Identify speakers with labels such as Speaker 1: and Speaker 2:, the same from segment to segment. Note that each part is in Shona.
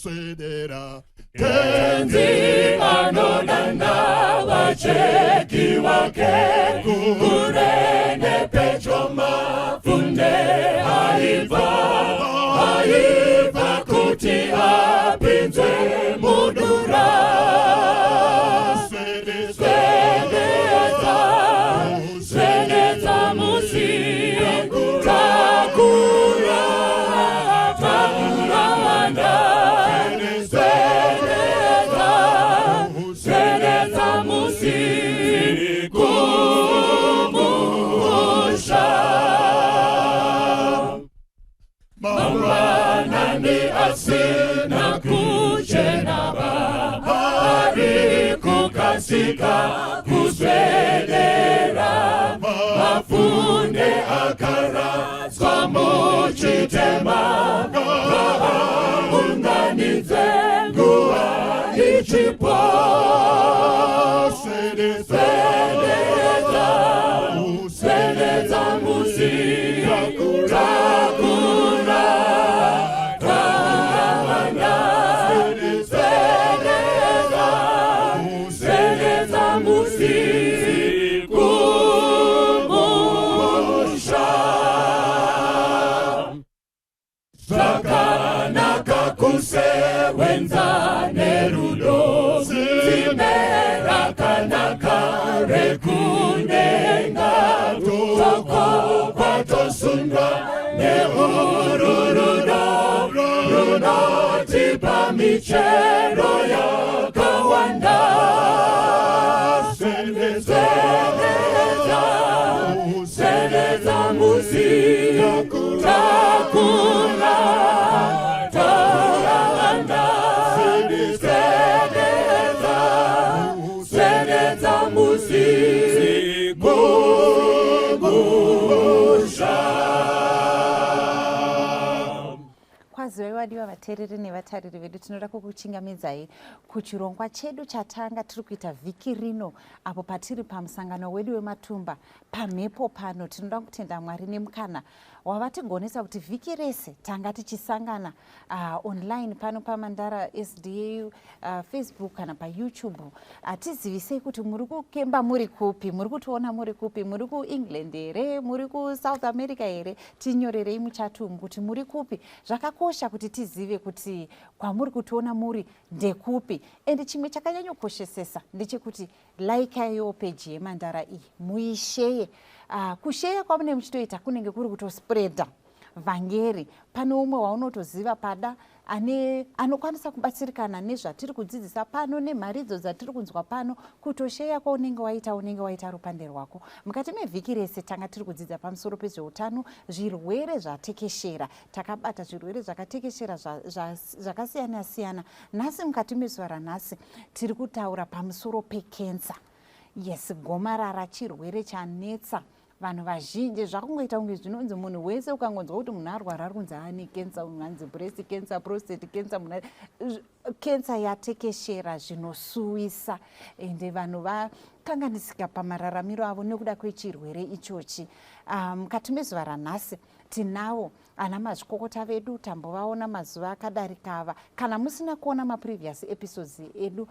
Speaker 1: sedera tenzi anodanda vacheki wake kurene pechoma funde haiva kuti apinzwe mudura sedeza musi takura wanda sedeza musi kumusha mamanani asina kuchena bahari kukasika kuswedera mafunde akara samuchitema unganize nguwa ichipo sedeza musi takura sedeza musi kumusha zvakanaka kusewenza nerudo zime rakanaka rekundenga toko kwatosundwa neururudo runotipa michero yakawanda sedeza musi takura tawanda sedeza musi kumusha.
Speaker 2: Kwaziwai wadiwa vateereri nevatariri vedu, tinoda kukuchingamidzai kuchirongwa chedu chatanga tiri kuita vhiki rino, apo patiri pamusangano wedu wematumba pamhepo pano. Tinoda kutenda Mwari nemukana wavatigonesa kuti vhiki rese tanga tichisangana online pano paMandara SDA Facebook kana paYouTube. Tizivisei kuti muri kukemba muri kupi, muri kutiona muri kupi, muri kuEngland here, muri kuSouth America here, tinyorerei muchatumbu kuti muri kupi. Zvakakosha kuti tizive kuti kwamuri kutiona muri ndekupi. Ende chimwe chakanyanyokoshesesa ndechekuti laikaiwo peji yeMandara iyi, muisheye. Kusheya kwamune muchitoita kunenge kuri kutospreada vhangeri. Pane umwe waunotoziva pada anokwanisa kubatsirikana nezvatiri kudzidzisa pano nemharidzo dzatiri kunzwa pano. Kutosheya kwaunenge waita rupande rwako. Mukati mevhiki rese tanga tiri kudzidza pamusoro pezveutano, zvirwere zvatekeshera. Takabata zvirwere zvakatekeshera zvakasiyana siyana. Nhasi mukati mezuva ranhasi tiri kutaura pamusoro pekensa. Yes, gomarara chirwere chanetsa vanhu vazhinji. Zvakungoita kunge zvinonzi munhu wese ukangonzwa kuti munhu arwara ari kunzi ane kensa, unhanzi breast cancer, prostate cancer, kensa yatekeshera zvinosuwisa, ende vanhu vakanganisika pamararamiro avo nekuda kwechirwere ichochi. Mukati mezuva ranhasi tinavo ana mazvikokota vedu, tambovaona mazuva akadarika ava. Kana musina kuona maprevious episodes edu,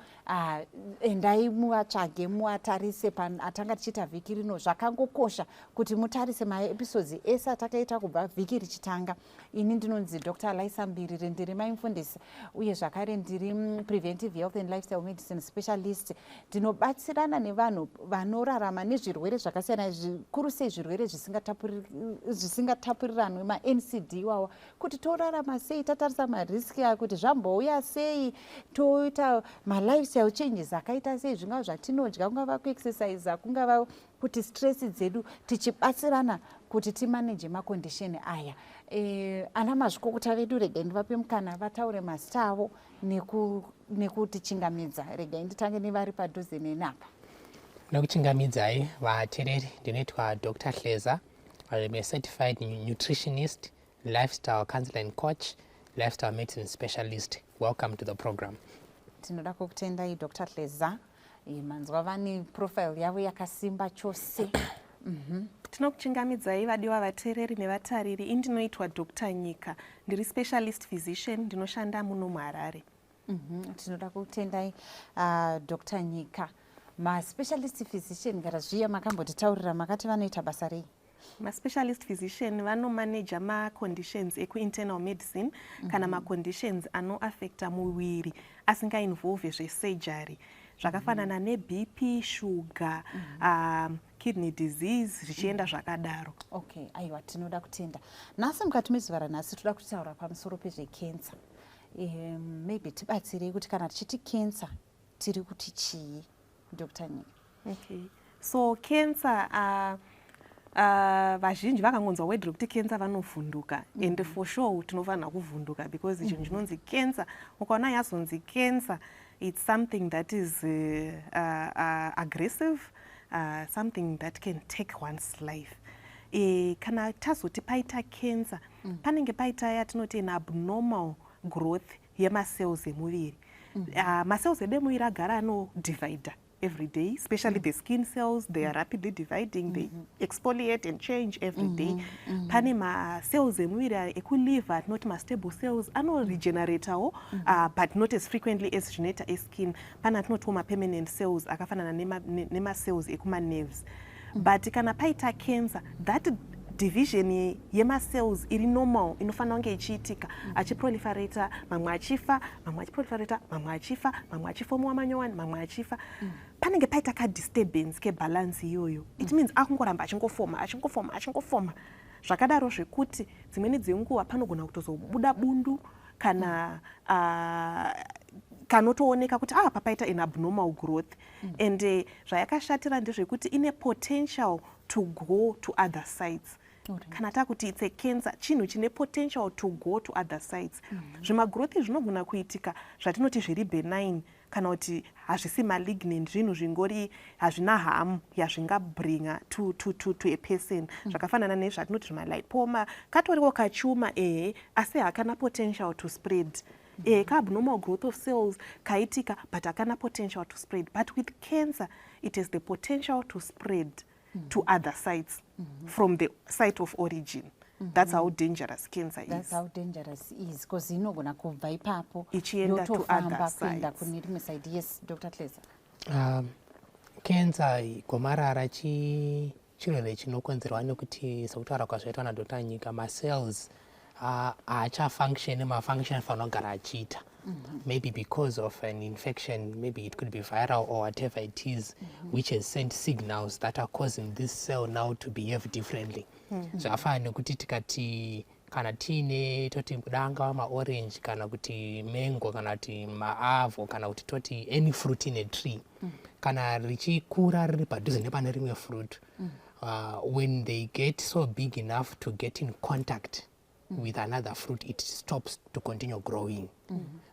Speaker 2: endai muvatsvage muatarise atanga tichiita vhiki rino. Zvakangokosha kuti mutarise maepisodes ese atakaita kubva vhiki richitanga. Ini ndinonzi Dr. Mbiriri, ndiri maimufundisi uye zvakare ndiri preventive health and lifestyle medicine specialist. Ndinobatsirana nevanhu vanorarama nezvirwere zvakasiyana, zvikuru sei zvirwere zvisingatapuriranwe, ma-NCD iwawa, kuti torarama sei, tatarisa mariski kuti zvambouya sei, toita ma-lifestyle changes akaita sei, zvingava zvatinodya, kungava kuexercise, kungava kuti stress dzedu, tichibatsirana kuti timanage makondisheni aya. Ana mazvikokota vedu, regai ndivape mukana vataure mazita avo nekutichingamidza. Regai nditange nevari padhuze nenapa.
Speaker 3: Nokuchingamidzai vateereri, ndinoitwa Dr. Hleza. I'm a certified nutritionist, lifestyle counselor and coach, lifestyle medicine specialist. Welcome to the program.
Speaker 2: Tinoda kukutendai Dr. Hleza. Manzwa vane profile yavo yakasimba chose.
Speaker 4: Tinokuchingamidzai vadiwa vateereri nevatariri. Indinoitwa Dr. Nyika. Ndiri specialist physician ndinoshanda muno muHarare.
Speaker 2: Tinoda kutendai Dr. Nyika. Ma-specialist physician kana zviya makambotitaurira makati vanoita basa rei?
Speaker 4: Ma-specialist physician vanomaneja ma-conditions ekuinternal medicine kana ma-conditions anoaffecta muviri asingainvolve zvesurgery zvakafanana neBP, sugar, kidney disease zvichienda zvakadaro.
Speaker 2: Okay, aiwa tinoda kutenda. Nhasi mukati mezuva ranhasi toda kutaura pamusoro pezvekensa. Maybe tibatsirei kuti kana tichiti kensa tiri kuti chii, Dr. Nyika?
Speaker 4: Okay. So cancer vazhinji vakangonzwa word rokuti cancer vanovhunduka and for sure tinofanira kuvhunduka because chinhu chinonzi cancer ukaona yazonzi cancer it's something that is aggressive, something that can take one's life. Kana tazoti paita cancer panenge paita yatinoti an abnormal growth yemacells emuviri. Macells edu emuviri agara anodividha every day, especially the skin cells. They are rapidly dividing, they exfoliate and change every day. Pane ma-cells emuviri ekuliver, not ma-stable cells, ano-regeneratawo, but not as frequently as zvinoita eskin. Pane atinoti ma-permanent cells, akafanana nema-cells ekuma-nerves. But kana paita cancer, that division yema-cells iri normal inofanira kunge ichiitika achiproliferata, mamwe achifa, mamwe achiproliferata, mamwe achifa, mamwe achifomuwa manyowani, mamwe achifa. Panenge paita ka-disturbance kebalance iyoyo. It means akungoramba achingofoma. Zvakadaro zvekuti dzimweni dzenguva panogona kutozobuda bundu kana kanotooneka kuti papaita an abnormal growth. And zvayakashatira ndezvekuti ine potential to go to other sites. Kana takuti it's a cancer, chinhu chine potential to go to other sites. Zvimagrowth zvinogona kuitika zvatinoti zviri benign kana kuti hazvisi malignant, zvinhu zvingori hazvina harm yazvingabringa to a person. Zvakafanana nezvatinoti zvimalipoma, katoriwo kachuma asi hakana potential to spread. Abnormal growth of cells kaitika but hakana potential to spread. But with cancer, it has the potential to spread to other sites from the site of origin. That's how dangerous cancer is.
Speaker 2: That's how dangerous it is. Because inogona kubva ipapo
Speaker 4: ichienda to other
Speaker 2: kuenda
Speaker 4: sites.
Speaker 2: kune rimwe side. Yes, Dr. Kleza.
Speaker 3: Cancer gomarara chirwere chinokonzerwa nekuti sekutaura kwazvaitwa naDr. Nyika, ma-cells haachafunction mafunction afanira kugara achiita. Maybe because of an infection, maybe it could be viral or whatever it is, which has sent signals that are causing this cell now to behave differently. Zvafana nekuti tikati kana tiine toti danga ma-orange kana kuti mango kana kuti maavo kana kuti toti any fruit in a tree, kana richikura riri padhuze nepane rimwe fruit, when they get so big enough to get in contact with another fruit, it stops to continue growing,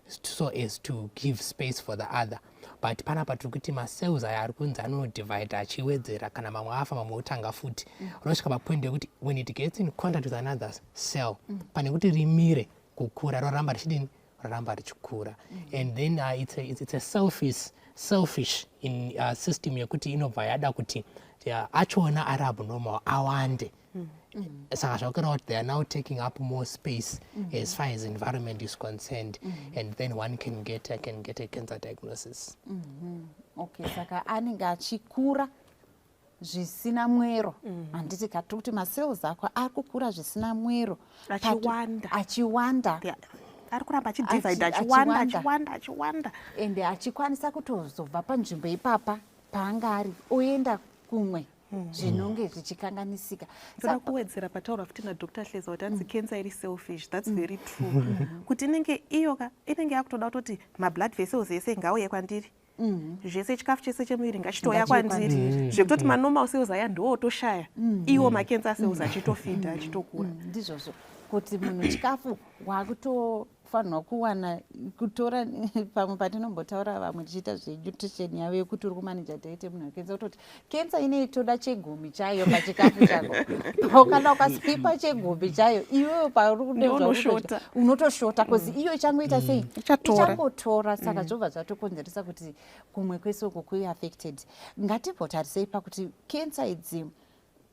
Speaker 3: so as to give space for the other. But panapa tikuti ma-cells aya ari kunzi anodivide achiwedzera kana mamwe afa mamwe otanga futi. Unosvika papoint yekuti when it gets in contact with another cell, pane kuti rimire kukura roramba richidini, roramba richikura. And then it's a selfish in system yekuti inobva yada kuti achona ari abnormal awande. Saka zvakura kuti they are now taking up more space as far as environment is concerned, and then one can get a cancer diagnosis.
Speaker 2: Okay, saka anenge achikura zvisina mwero. Handiti kuti ma-cells ako ari kukura zvisina mwero. Achiwanda.
Speaker 4: Ari kuramba achidivide achiwanda.
Speaker 2: Ende achikwanisa kutozobva panzvimbo ipapa paanga ari oenda kumwe. Zvinonge zvichikanganisika.
Speaker 4: Toda kuwedzera pataura futi naDr. Kleza kuti anzi cancer iri selfish. That's very true. Kuti inenge yakutoda kutoti ma-blood vessels ese ngauye kwandiri. Zvese chikafu chese chemuviri ngachitoya kwandiri. Zvekutoti ma-normal cells aya ndootoshaya. Iwo ma-cancer cells achitofida achitokura.
Speaker 2: Ndizvozvo. Kuti munhu chikafu wakutofanirwa kuwana kutora pamwe patinombotaura vamwe tichiita zvenutrition yavo yekuti uri kumaneja diet yemunhu wekensa kutoti kensa inei toda chegumi chayo pachikafu chako. Kana ukasipipa chegumi chayo iwewe pauri kudeunoshota unotoshota because iyo ichangoita sei ichangotora. Saka zvobva zvatokonzeresa kuti kumwe kwese uko kuaffected. Ngatibhotarisei pakuti kensa idzi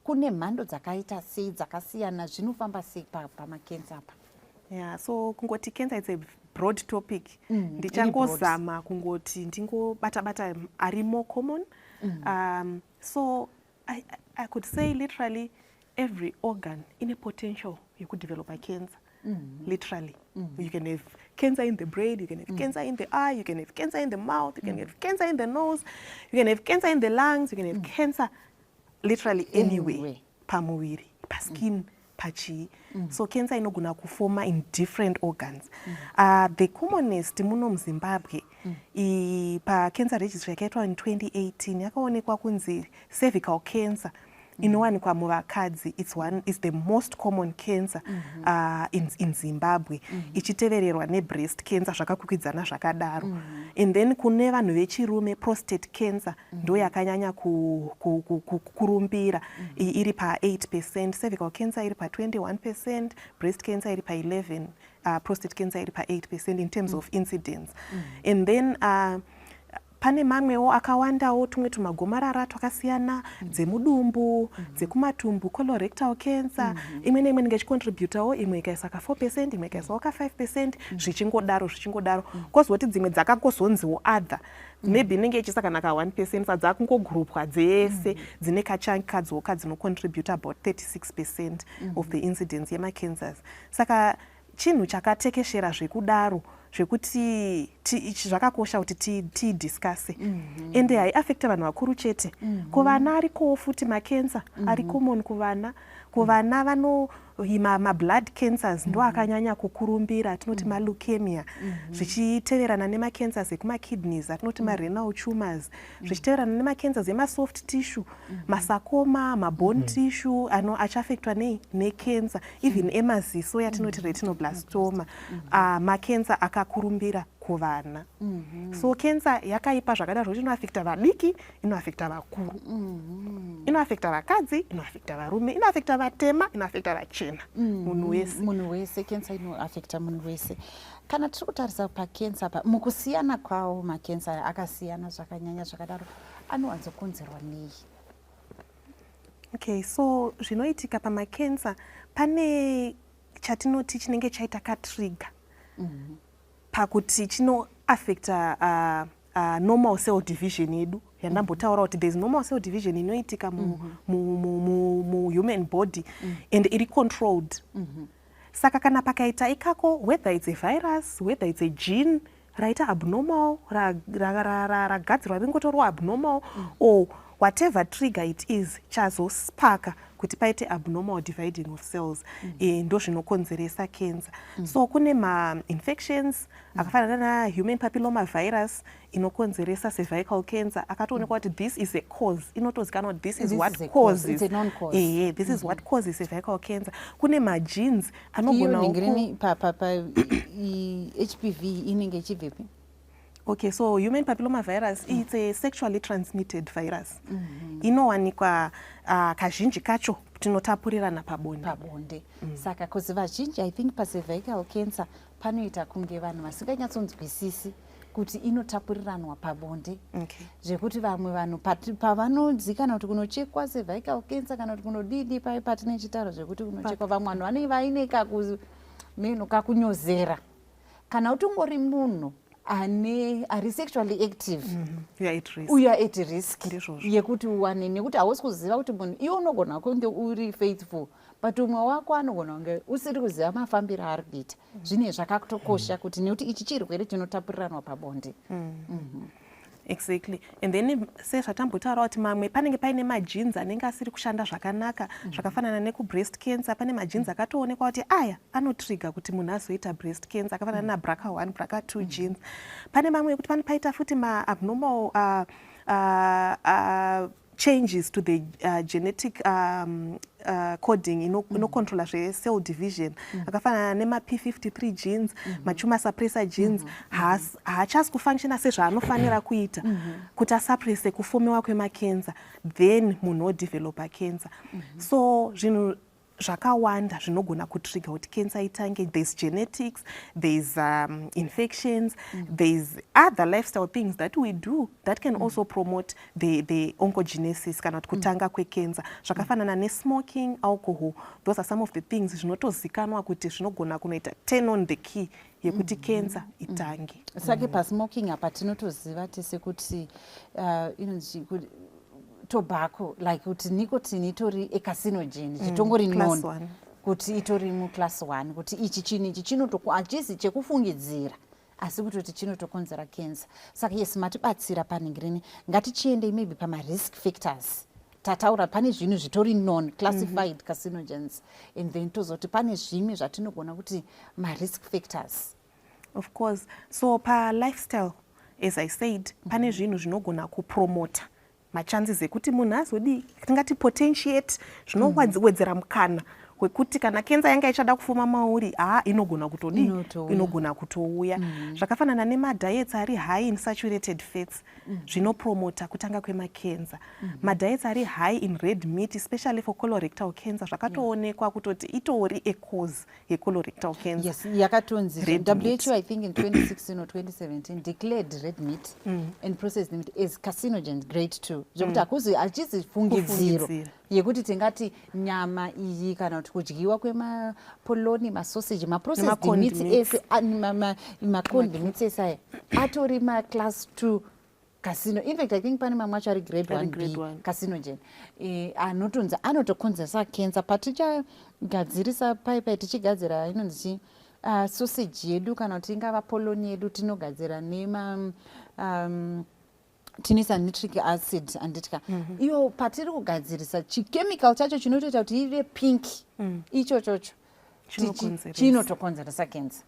Speaker 2: kune mhando dzakaita sei dzakasiyana zvinofamba sei pamakensa apa?
Speaker 4: Yeah, so kungoti cancer is a broad topic. Ndichangozama kungoti ndingobata ari more common. So I could say literally every organ in a potential you could develop a cancer. Literally. You can have cancer in the brain, you can have cancer in the eye, you can have cancer in the mouth, you can have cancer in the nose, you can have cancer in the lungs, you can have cancer literally anywhere. Pamuviri, pa skin, pachi. So cancer inogona kufoma in different organs. The commonest muno muZimbabwe pa cancer registry yakaitwa in 2018 yakaonekwa kunzi cervical cancer. Inowanikwa muvakadzi, it's the most common cancer in Zimbabwe. Ichitevererwa nebreast cancer zvakakwikwidzana zvakadaro. And then kune vanhu vechirume prostate cancer ndo yakanyanya kurumbira iri pa 8%, cervical cancer iri pa 21%, breast cancer iri pa 11%, prostate cancer iri pa 8% in terms of incidence. And then pane mamwewo akawandawo tumwe tumagomarara twakasiyana dzemudumbu, dzekumatumbu, colorectal cancer, imwe neimwe inenge ichicontributawo, imwe ikaisa ka 4%, imwe ikaisawo ka 5%, zvichingodaro. Kozoti dzimwe dzakakuzonziwo other, maybe inenge ichisakana ka 1%, sadzakungogrupwa dzese dzine kachunky kadzoka dzinocontribute about 36% of the incidence yemacancers. Saka chinhu chakatekeshera zvekudaro zvekuti zvakakosha kuti tidiscusse. Ende haiafekta vanhu vakuru chete. Kuvana arikowo futi makensa ari common kuvana. Kuvana vanohima mablood cancers ndo akanyanya kukurumbira, atinoti maleukemia, zvichiteverana nemacancers ekumakidneys, atinoti marenal tumors, zvichiteverana nemacancers emasoft tissue, masakoma, mabone tissue achaafektwa necancer, even emaziso yatinoti retinoblastoma, macancer akakurumbira kuvana. So cancer yakaipa zvakadaro kuti inoafekta vadiki, inoafekta vakuru, inoafekta vakadzi, inoafekta varume, inoafekta vatema, inoafekta vachena, munhu wese.
Speaker 2: Cancer inoafekta munhu wese. Kana tiri kutarisa pacancer pa mukusiyana kwawo, macancer akasiyana zvakanyanya zvakadaro anowanzokonzerwa nei?
Speaker 4: Okay, so zvinoitika pamacancer pane chatinoti chinenge chaita katrigger pakuti chinoafekta normal cell division yedu yandambotaura kuti there is normal cell division inoitika mu human body and iri controlled. Saka kana pakaita ikako, whether it's a virus, whether it's a gene raita abnormal, ragadzirwa ringotorwa abnormal, or whatever trigger it is, chazosparka kuti paite abnormal dividing of cells, ndo zvinokonzeresa cancer. So kune ma-infections akafanana na human papilloma virus inokonzeresa cervical cancer, akatoonekwa kuti this is a cause, inotozikanwa kuti this is what causes.
Speaker 2: It's a non-cause.
Speaker 4: This is what causes cervical cancer. Kune ma-genes anogona
Speaker 2: HPV inenge ichibvepi?
Speaker 4: Okay, so human papilloma virus it's a sexually transmitted virus. Inowanikwa kazhinji kacho tinotapurirana pabonde.
Speaker 2: Saka kuzi vazhinji I think pacervical cancer panoita kunge vanhu vasinganyatsonzwisisi kuti inotapuriranwa pabonde. Zvekuti vamwe vanhu pavanodzikana kuti kunochekwa cervical cancer kana kuti kunodidi pai patine chitaro zvekuti kunochekwa, vamwe vanhu vanenge vaine kakunyozera kana kuti ungori munhu ari sexually active, uya at risk yekuti uwane, nekuti hausi kuziva kuti munhu iwe unogona kunge uri faithful but umwe wako anogona kunge usiri kuziva mafambiro ari kuita. Zvine zvakatokosha kuti nekuti ichi chirwere chinotapuriranwa pabonde.
Speaker 4: Exactly. And then sezvatambotaura kuti mamwe panenge paine magenes anenge asiri kushanda zvakanaka, zvakafanana neku-breast cancer pane magenes akatoonekwa kuti aya anotrigger kuti munhu azoita breast cancer, akafanana na BRCA1, BRCA2 genes. Pane mamwe ekuti panopaita futi ma-abnormal changes to the genetic coding inocontrola zve-cell division, akafanana nema-P53 genes, ma-tumor suppressor genes, haachasi kufunctiona sezvaanofanira kuita kuti asuppresse kufomewa kwemacancer, then munhu odevelopa cancer. So zvinhu zvakawanda zvinogona kutrigger kuti cancer itange. There's genetics, there's infections, there's other lifestyle things that we do that can also promote the oncogenesis kana kuti kutanga kwecancer. Zvakafanana nesmoking, alcohol, those are some of the things zvinotozikanwa kuti zvinogona kunoita turn on the key yekuti cancer itange.
Speaker 2: Sake pasmoking apa tinotoziva tese kuti tobacco, like kuti nicotine itori a carcinogen, chitongori known kuti itori mu class 1, kuti ichi chinhu ichi hachisi chekufungidzira asi kutoti chinotokonzera cancer. Saka yes, matibatsira panhingirini, ngatichiende maybe pama risk factors. Tataura pane zvinhu zvitori non classified carcinogens, and then tozoti pane zvimwe zvatinogona kuti ma risk factors.
Speaker 4: Of course. So pa lifestyle, as I said, pane zvinhu zvinogona kupromota machances ekuti munhu azodi tingati potentiate zvinowedzera mukana wekuti kana cancer yanga ichada kufuma mauri inogona kutodi inogona kutouya. Zvakafanana nemadiets ari high in saturated fats zvinopromota kutanga kwemacancer. Madiets ari high in red meat, especially for colorectal cancer, zvakatoonekwa kutoti itori a cause yecolorectal cancer.
Speaker 2: Yes, yakatonzi WHO I think in 2016 or 2017 declared red meat and processed meat as carcinogen grade 2. Zvokuti hakuzi achizifungidziro yekuti tingati nyama iyi kana kuti kudyiwa kwemapoloni, masausage, maprocessed meats ese, macond meats ese atori maclass 2 carcino. In fact, I think pane mamwe acho ari grade 1B carcinogen. Anotonzi anotokonzeresa cancer. Patichagadzirisa paipai tichigadzira inonzi sausage yedu kana kuti ingava poloni yedu tinogadzira nema tinisa nitric acid anditya. Iyo patiri kugadzirisa chikemical chacho chinotoita kuti ive pink, icho chocho chinotokonzeresa cancer.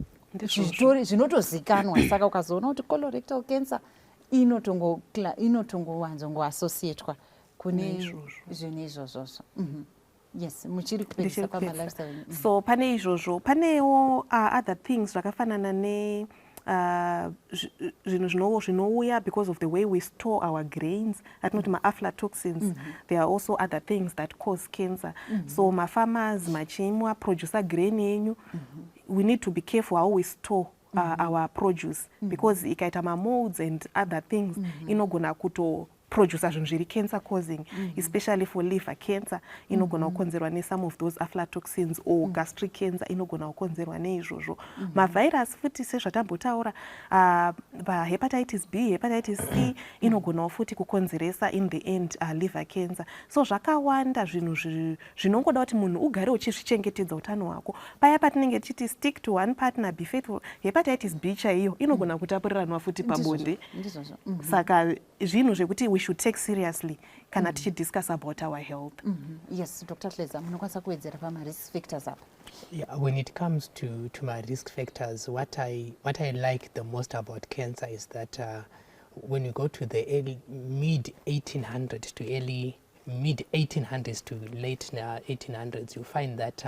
Speaker 2: Zvinotozikanwa. Saka ukazoona kuti colorectal cancer inotongowanzongoassociatwa kune zvinhu izvozvozvo. Yes, muchiri kupedzisa pama lifestyle.
Speaker 4: So pane izvozvo, panewo other things zvakafanana ne zvinhu zvinouya because of the way we store our grains, atinoti ma-aflatoxins. There are also other things that cause cancer. So ma-farmers machimwa producer grain yenyu, we need to be careful how we store our produce, because ikaita ma-molds and other things inogona kuto producer zvinhu zviri cancer causing, especially for liver cancer inogona kukonzerwa ne some of those aflatoxins, or gastric cancer inogona kukonzerwa neizvozvo. Mavirus futi sezvatambotaura, hepatitis B, hepatitis C inogona futi kukonzeresa in the end liver cancer. So zvakawanda zvinhu zvinongoda kuti munhu ugare uchizvichengetedza utano hwako. Paya patinenge tichiti stick to one partner, be faithful, hepatitis B chaiyo inogona kutapuriranwa futi pabonde. Saka zvinhu zvekuti we should take seriously kana tichidiscuss about our health.
Speaker 2: Yes, Dr. Hleza, munokwanisa kuwedzera pama risk factors apo.
Speaker 3: Yeah, when it comes to my risk factors, what I like the most about cancer is that when you go to the early mid 1800s to early mid 1800s to late 1800s, you find that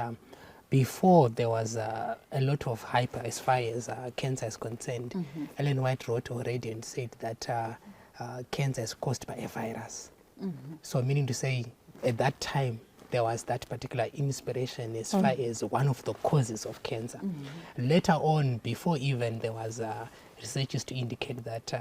Speaker 3: before there was a lot of hype as far as cancer is concerned. Ellen White wrote already and said that cancer is caused by a virus. So meaning to say, at that time, there was that particular inspiration as far as one of the causes of cancer. Later on, before even, there was research to indicate that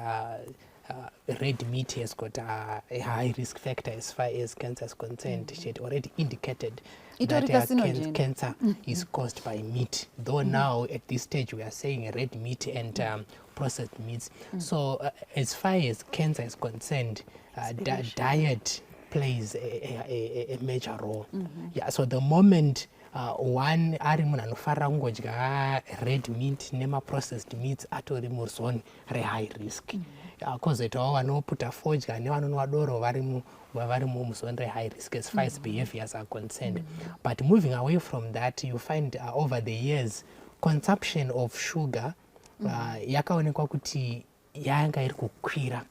Speaker 3: red meat has got a high risk factor as far as cancer is concerned. She had already indicated that cancer is caused by meat. Though now, at this stage, we are saying red meat and processed meats. So as far as cancer is concerned, diet plays a major role. Yeah, so the moment one ari munhu anofarira kungodya red meat nema-processed meats atori muzone re-high risk. Kozoitawo vanopfuta fodya nevanonwa doro vari muzone re-high risk as far as behaviors are concerned. But moving away from that, you find over the years, consumption of sugar yakaonekwa kuti yanga iri kukwira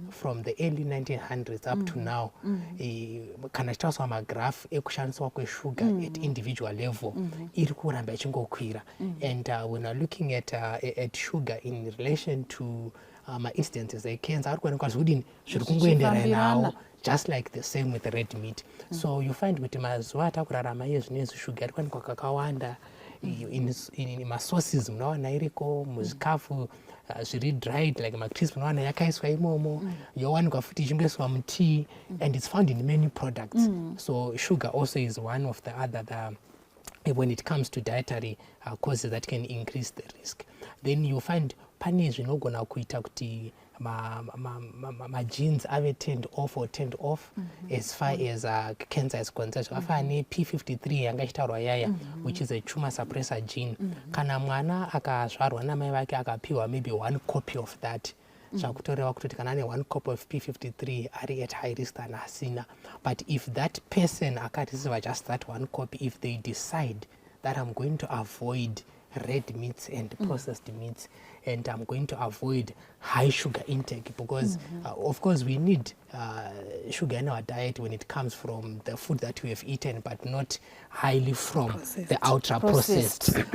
Speaker 3: from the early 1900s up to now. Kana tichitariswa magraph ekushandiswa kwesugar at individual level iri kuramba ichingokwira. And when we're looking at sugar in relation to ma-instances ecancer ari kuonekwa zvekudini zviri kungoenderana nawo, just like the same with the red meat. So you find kuti mazuva atakurarama iye zvinezvi shuga iri kuwanikwa kakawanda in masources munowana iriko muzvikafu zviri dried like macrisp munowana yakaiswa imomo, yowanikwa futi ichingoiswa mutea, and it's found in many products. So sugar also is one of the other when it comes to dietary causes that can increase the risk. Then you find pane zvinogona kuita kuti ma-genes ave turned off as far as cancer is concerned. Zvakafanana ne-P53 yanga ichitaurwa yaya, which is a tumor suppressor gene. Kana mwana akazvarwa namai vake akapiwa maybe 1 copy of that, zvakutoreva kuti kana ane 1 copy of P53 ari at high risk than asina. But if that person akareceive just that 1 copy, if they decide that I'm going to avoid red meats and processed meats, and I'm going to avoid high sugar intake, because of course we need sugar in our diet when it comes from the food that we have eaten, but not highly from the ultra processed. The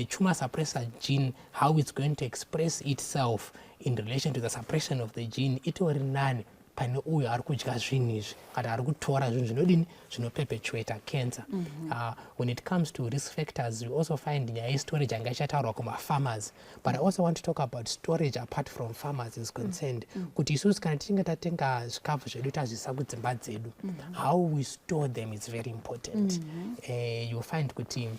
Speaker 3: tumor suppressor gene, how it's going to express itself in relation to the suppression of the gene, itori nani pane uyo ari kudya zvinhu izvi kana ari kutora zvinhu zvinodini zvinoperpetuata cancer. When it comes to risk factors, we also find nyaya yestorage yanga ichataurwa kuma-farmers, but I also want to talk about storage apart from farmers is concerned. Kuti isusu kana tichinge tatenga zvikafu zvedu tazvisa kudzimba dzedu, how we store them is very important. You find kuti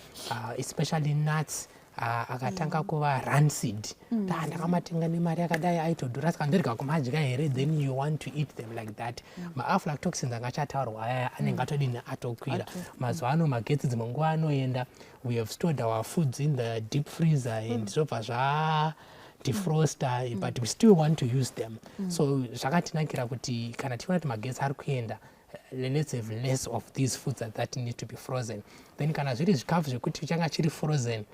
Speaker 3: especially nuts akatanga kuva rancid, ndakamatenga nemari yakadai aitodhura saka ndirika kumadya here, then you want to eat them like that. Ma-aflatoxins angachataurwa aya anenge atodini atokwira. Mazuva ano magetsi dzimwe nguva anoenda, we have stored our foods in the deep freezer and zvobva defroster, but we still want to use them. So zvakatinakira kuti kana tiona kuti magetsi ari kuenda, let's have less of these foods that need to be frozen. Then kana zviri zvikafu zvekuti changa chiri frozen,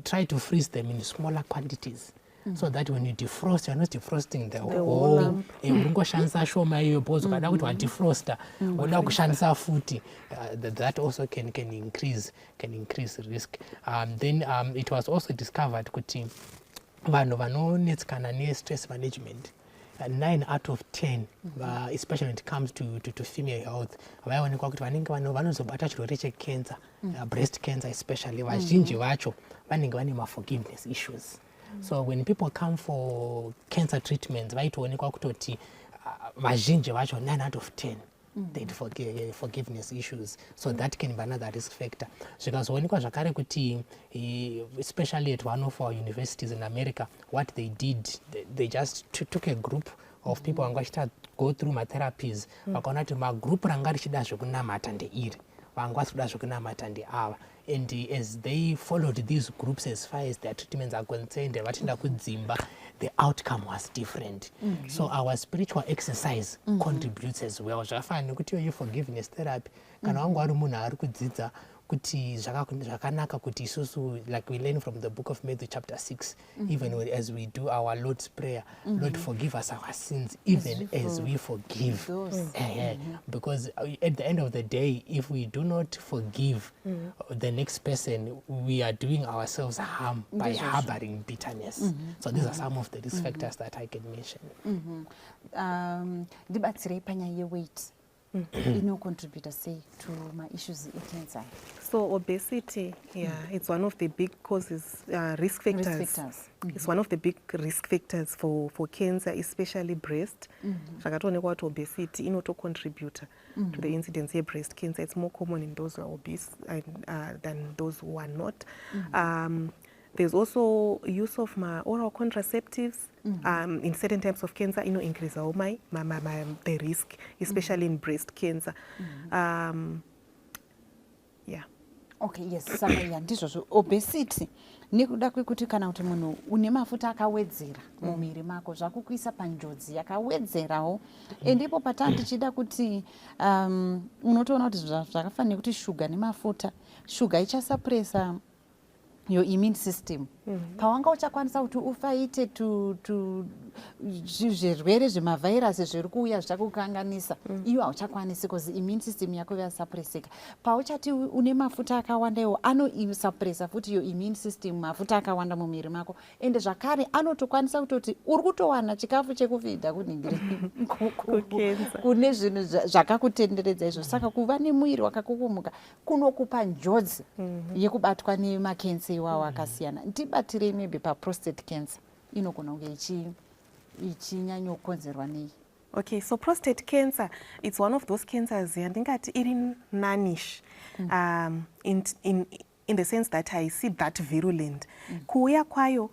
Speaker 3: try to freeze them in smaller quantities, so that when you defrost, you're not defrosting the whole. Ungoshandisa shoma iyo because kada kuti wa defroster woda kushandisa futi, that also can increase risk. Then it was also discovered kuti vanhu vanonetskana ne-stress management, 9 out of 10, especially when it comes to female health, vaionekwa kuti vanenge vanozobata chirwere checancer, breast cancer especially, vazhinji vacho vanenge vane ma-forgiveness issues. So when people come for cancer treatments, vaitoonekwa kutoti vazhinji vacho 9 out of 10 they'd forgiveness issues. So that can be another risk factor. Zvikazoonekwa zvakare kuti especially at one of our universities in America, what they did, they just took a group of people wanga vachita go through ma-therapies, vakaona kuti magroup ranga richida zvekunamata ndeiri, vanga vasikuda zvekunamata ndeava. And as they followed these groups as far as their treatments are concerned, vachenda kudzimba, the outcome was different. So our spiritual exercise contributes as well. Zvakafanana nekuti iyo forgiveness therapy, kana wangu ari munhu ari kudzidza kuti zvakanaka kuti isusu, like we learn from the book of Matthew chapter 6, even as we do our Lord's Prayer, Lord forgive us our sins even as we forgive. Because at the end of the day, if we do not forgive the next person, we are doing ourselves harm by harboring bitterness. So these are some of the risk factors that I can mention.
Speaker 2: Ndibatsirei panyaya ye-weight ino-contributor say to my issues in cancer.
Speaker 4: So obesity, it's one of the big causes, risk factors. It's one of the big risk factors for cancer, especially breast. Zvakatoonekwa kuti obesity inoto-contributor to the incidence of breast cancer. It's more common in those who are obese than those who are not. There's also use of oral contraceptives in certain types of cancer, increase the risk, especially in breast cancer.
Speaker 2: Okay, yes, samaya ndizvozvo obesity nekuda kwekuti kana kuti munhu une mafuta akawedzera mumwiri mako zvakukuisa panjodzi yakawedzerawo, ndipo patani tichida kuti unotoona kuti zvakafanira kuti shuga nemafuta, shuga ichasuppressa your immune system pawanga uchakwanisa kuti ufaite zvirwere zvemavhairasi zviri kuuya zvichakukanganisa iwo hauchakwanisi because immune system yako yasapureseka. Pauchati une mafuta akawanda iwo anosapuresa futi iyo immune system, mafuta akawanda mumwiri mako, ende zvakare anotokwanisa kutoti uri kutowana chikafu chekufidha kuningiri kune zvinhu zvakakutenderedza izvo. Saka kuva nemwiri wakakukumuka kunokupa njodzi yekubatwa nemakensa iwawo akasiyana. Ndibatirei maybe paprostate cancer inogona kunge ichinyanyokonzerwa nei?
Speaker 4: Okay, so prostate cancer, it's one of those cancers yandingati iri nanish in the sense that I see that virulent. Kuuya kwayo,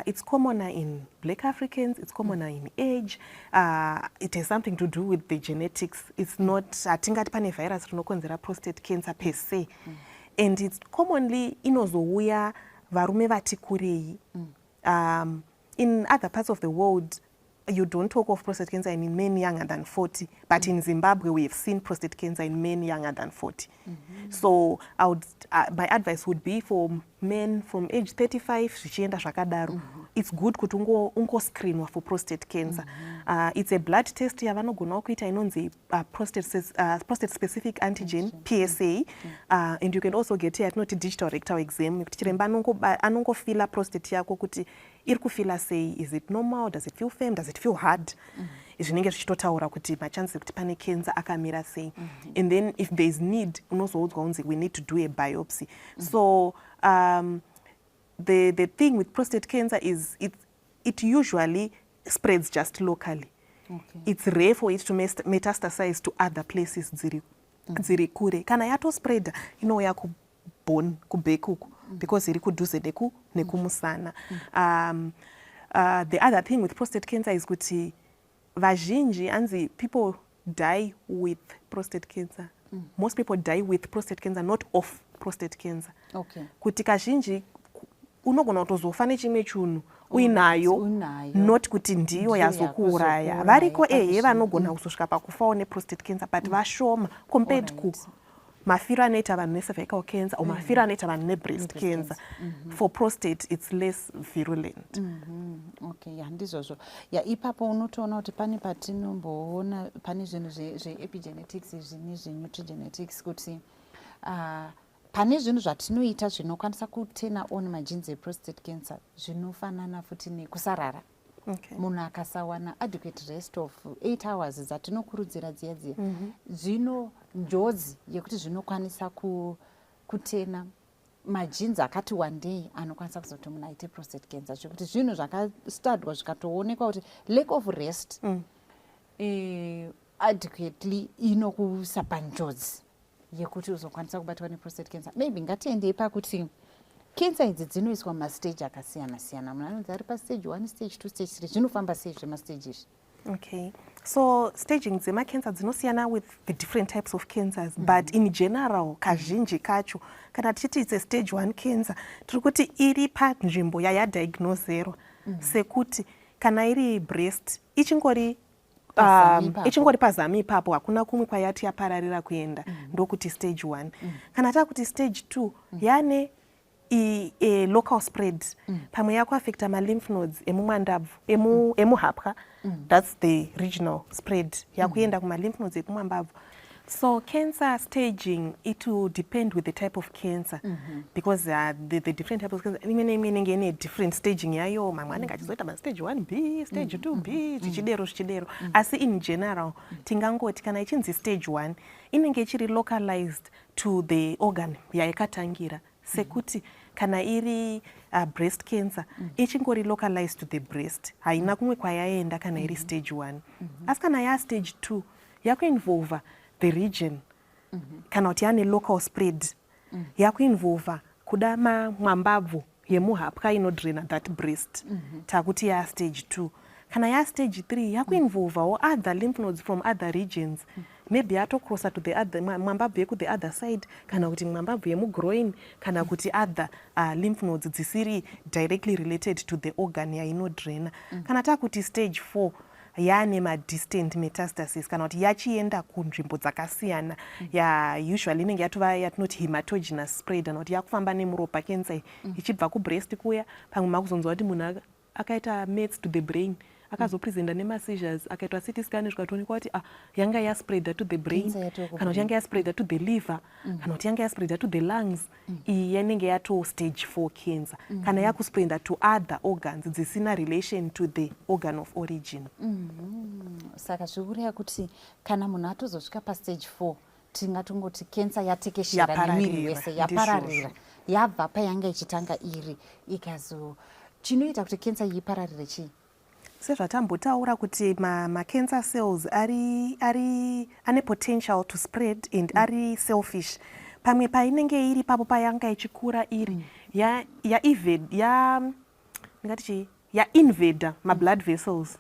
Speaker 4: it's commoner in Black Africans, it's commoner in age. It has something to do with the genetics. It's not atingati pane virus rinokonzera prostate cancer per se. And it's commonly inozouya varume vati kurei. In other parts of the world, you don't talk of prostate cancer in men younger than 40, but in Zimbabwe we have seen prostate cancer in men younger than 40. So my advice would be for men from age 35 zvichienda zvakadaro, it's good kuti ungo-screenwa for prostate cancer. It's a blood test yavanogona kuita inonzi prostate specific antigen, PSA, and you can also get here not a digital rectal exam. Chiremba anongofila prostate yako kuti iri kufila sei, is it normal, does it feel firm, does it feel hard? Zvinenge zvichitotaura kuti machances kuti pane cancer akamira sei. And then if there is need, unozoudzwa unzi we need to do a biopsy. So the thing with prostate cancer is it usually spreads just locally. It's rare for it to metastasize to other places dziri kure. Kana yato spread inouya kubone, kubek uku, because iri kudhuze nekumusana. The other thing with prostate cancer is kuti vazhinji anzi people die with prostate cancer. Most people die with prostate cancer, not of prostate cancer. Kuti kazhinji unogona kutozofa nechimwe chinhu uinayo, not kuti ndiyo yazokuuraya. Variko vanogona kuzosvika pakufawo neprostate cancer, but vashoma compared ku mafiro anoita vanhu necervical cancer or mafiro anoita vanhu nebreast cancer. For prostate it's less virulent.
Speaker 2: Okay, handizvozvo. Ipapo unotoona kuti pane patinomboona pane zvinhu zveepigenetics zvine zvenutrigenetics kuti pane zvinhu zvatinoita zvinokwanisa kutena on majinzi eprostate cancer zvinofanana futi nekusarara. Munhu akasawana adequate rest of 8 hours dzatinokurudzira dziya zvino njodzi yekuti zvinokwanisa kutena majinzi akati wandei anokwanisa kuzoti munhu aite prostate cancer, zvekuti zvinhu zvakastadwa zvikatoonekwa kuti lack of rest adequately inokusapa njodzi yekuti uzokwanisa kubatwa neprostate cancer. Maybe ngatiendei pakuti cancer idzi dzinoiswa mastage akasiyana-siyana. Munhu anonzi ari pastage 1, stage 2, stage 3. Zvinofamba sei zvemastage izvi?
Speaker 4: Okay, so staging dzemacancer dzinosiyana with the different types of cancers, but in general kazhinji kacho kana tichiti it's a stage 1 cancer tiri kuti iri panzvimbo yayadiagnoserwa sekuti kana iri breast ichingori pazami ipapo hakuna kumwe kwayati yapararira kuenda, ndokuti stage 1. Kana takuti stage 2 yane local spread, pamwe yakuaffecta lymph nodes emumandabvu emuhapwa, that's the regional spread yakuenda lymph nodes ekumambabvu. So cancer staging, it will depend with the type of cancer, because the different types of cancer imwe different staging yayo. Mamwe anenge achizoita stage 1B, stage 2B zvichidero. Asi in general tingangoti kana ichinzi stage 1 inenge ichiri localized to the organ yayakatangira. Sekuti kana iri breast cancer ichingori localized to the breast, haina kumwe kwayaenda kana iri stage 1. Asi kana ya stage 2 yakuinvolva the region, kana kuti yane local spread yakuinvolva kuda mwambabvu yemuhapwa inodrena that breast, takuti ya stage 2. Kana ya stage 3 yakuinvolvawo other lymph nodes from other regions, maybe atokrosa to the other mwambabvu yeku the other side, kana kuti mwambabvu yemugroin, kana kuti other lymph nodes dzisiri directly related to the organ yainodrena. Kana takuti stage 4 yaane madistant metastasis kana kuti yachienda kunzvimbo dzakasiyana usually inenge yatova yatinoti hematogenous spread kana kuti yakufamba nemuropa kensa ichibva kubreast kuya pamwe makuzonzwa kuti munhu akaita mets to the brain akazopresenta nemaseizures akaitwa CT scan zvikatoonekwa kuti yanga yaspreada to the brain kana kuti yanga yaspreada to the liver kana kuti yanga yaspreada to the lungs iyi yanenge yato stage 4 cancer kana yakuspreada to other organs dzisina relation to the organ of origin.
Speaker 2: Saka zvikureva kuti kana munhu atozosvika pastage 4 tingatongoti kensa yatekeshera nemiri wese yapararira yabva payanga ichitanga iri ikazo chinoita kuti kensa iyi ipararire chii?
Speaker 4: Sezvatambotaura kuti ma-cancer cells ane potential to spread and ari selfish. Pamwe painenge iri papo payanga ichikura iri ya-invada ma-blood vessels.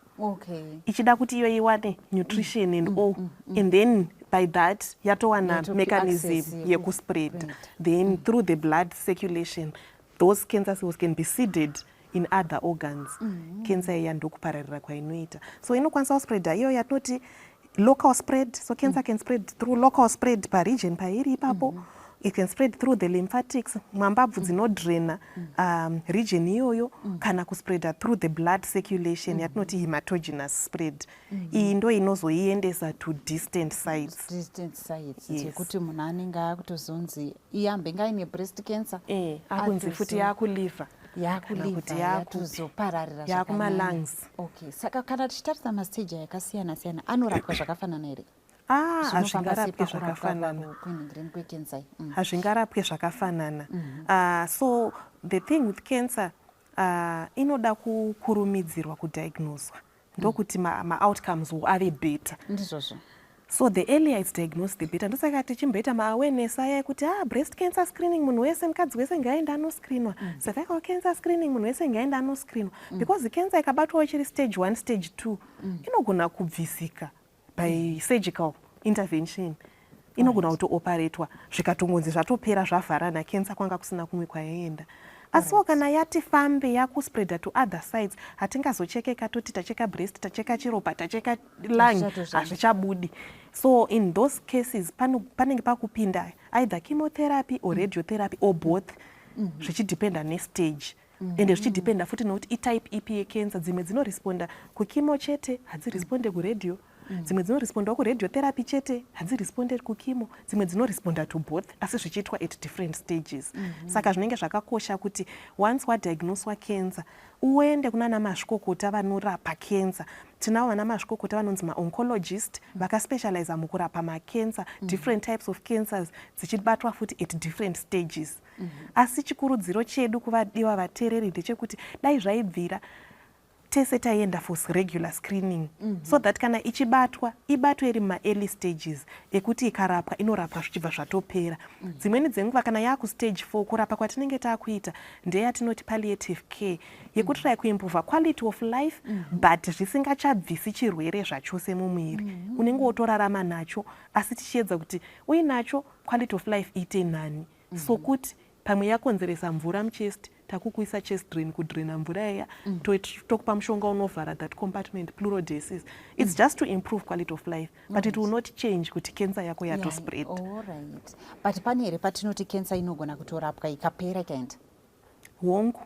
Speaker 4: Ichida kuti iyo iwane nutrition and all. And then by that yatowana mechanism yekuspread. Then through the blood circulation, those cancer cells can be seeded in other organs. Cancer yandokupararira kwainoita. So inokwanisa kuspreada iyo yatinoti local spread. So cancer can spread through local spread pa region pairi ipapo. It can spread through the lymphatics, mwambabvu dzinodrena region iyoyo kana kuspreada through the blood circulation yatinoti hematogenous spread. Iyi ndo inozoiendesa to distant sites.
Speaker 2: Distant sites. Yekuti munhu anenge akutozonzi iyambe ngaine breast cancer.
Speaker 4: Akunzi futi yakuliver.
Speaker 2: Yatuzopararira
Speaker 4: yakumalungs.
Speaker 2: Okay. Saka kana tichitarisa mastage yakasiyana siyana anorapwa zvakafanana here?
Speaker 4: Hazvingarapwe zvakafanana. Hazvingarapwe zvakafanana. So the thing with cancer inoda kukurumidzirwa kudiagnoswa ndokuti ma-outcomes ave better.
Speaker 2: Ndizvozvo.
Speaker 4: So the earlier it's diagnosed, the better. Ndosaka tichimboita ma-awareness aya kuti breast cancer screening munhu wese mukadzi wese ngaende anoscreenwa. Cervical cancer screening munhu wese ngaende anoscreenwa. Because cancer ikabatwa ichiri stage 1, stage 2 inogona kubvisika by surgical intervention. Inogona kutooperatwa zvikatongonzi zvatopera zvavharana cancer kwanga kusina kumwe kwayaenda. Asiwo kana yati fambe yakuspreada to other sites hatingazochekeka toti tacheka breast, tacheka chiropa, tacheka lung, hazvichabudi. So in those cases panenge pakupinda either chemotherapy or radiotherapy or both zvichidependa nestage. Ende zvichidependa futi nokuti itype ipi yecancer. Dzimwe dzinoresponda kuchemo chete hadziresponde kuradio. Dzimwe dzinoresponda kuradiotherapy chete hadziresponde kuchemo. Dzimwe dzinoresponda to both asi zvichiitwa at different stages. Saka zvinenge zvakakosha kuti once wadiagnoswa cancer uende kunana mazvikokota vanorapa cancer. Tinavo vana mazvikokota vanonzi ma-oncologist vakaspecialize mukurapa ma-cancer, different types of cancers dzichibatwa futi at different stages. Asi chikurudziro chedu kuvadiwa vateereri ndechekuti dai zvaibvira tese taenda for regular screening so that kana ichibatwa ibatwe iri ma-early stages ekuti ikarapwa inorapwa zvichibva zvatopera. Dzimweni dzenguva kana yakustage 4 kurapa kwatinenge takuita ndeyatinoti palliative care yekuti try kuimprove quality of life but zvisingachabvisi chirwere zvachose mumwiri. Unenge wotorarama nacho asi tichiedza kuti uinacho quality of life iite nani. So kuti pamwe yakonzeresa mvura muchest takukuisa chest drain kudrena mvura iya tokupa mushonga unovhara that compartment pleurodesis. It's just to improve quality of life but it will not change kuti cancer yako yatospread.
Speaker 2: Alright. But pane here patinoti cancer inogona kutorapwa ikapera ikaenda?
Speaker 4: Hongu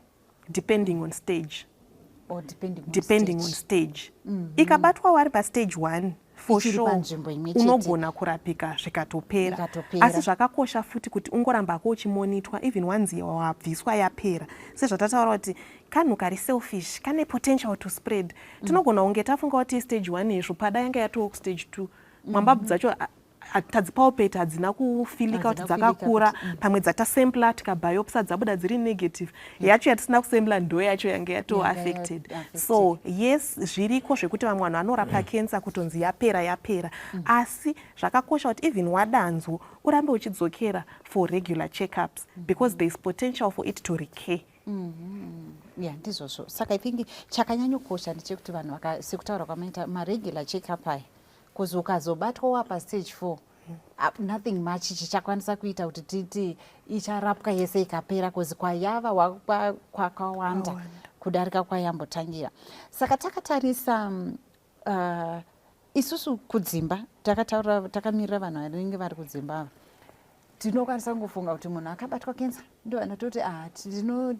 Speaker 4: depending on stage.
Speaker 2: Or
Speaker 4: depending on stage. Ikabatwa wari pa stage 1 for sure unogona kurapika zvikatopera. Asi zvakakosha futi kuti ungoramba uchimonitwa even once wabviswa yapera. Sezvatataura kuti kanhu kari selfish kane potential to spread. Tinogona kunge tafunga kuti stage 1 izvo pada yanga yatova stage 2. Mwambabvu dzacho tadzipalpate hadzina kufilika kuti dzakakura pamwe dzatasampla tikabiopsa dzabuda dziri negative yacho yatisina kusampla ndo yacho yange yato affected. So yes zviriko zvekuti vamwe vanhu vanorapa cancer kutonzi yapera asi zvakakosha kuti even wadanzwo urambe uchidzokera for regular checkups because there is potential for it to recur.
Speaker 2: Ndizvozvo. Saka I think chakanyanyokosha ndechekuti vanhu sekutaura kwamaita ma-regular checkup aya kuzi ukazobatwa wapa stage 4 nothing much chichakwanisa kuita kuti titi icharapwa yese ikapera kuzi kwayava kwakawanda kudarika kwayambotangira. Saka takatarisa isusu kudzimba takamirira vanhu vanenge vari kudzimba ava tinokwanisa kungofunga kuti munhu akabatwa kensa ndo anototi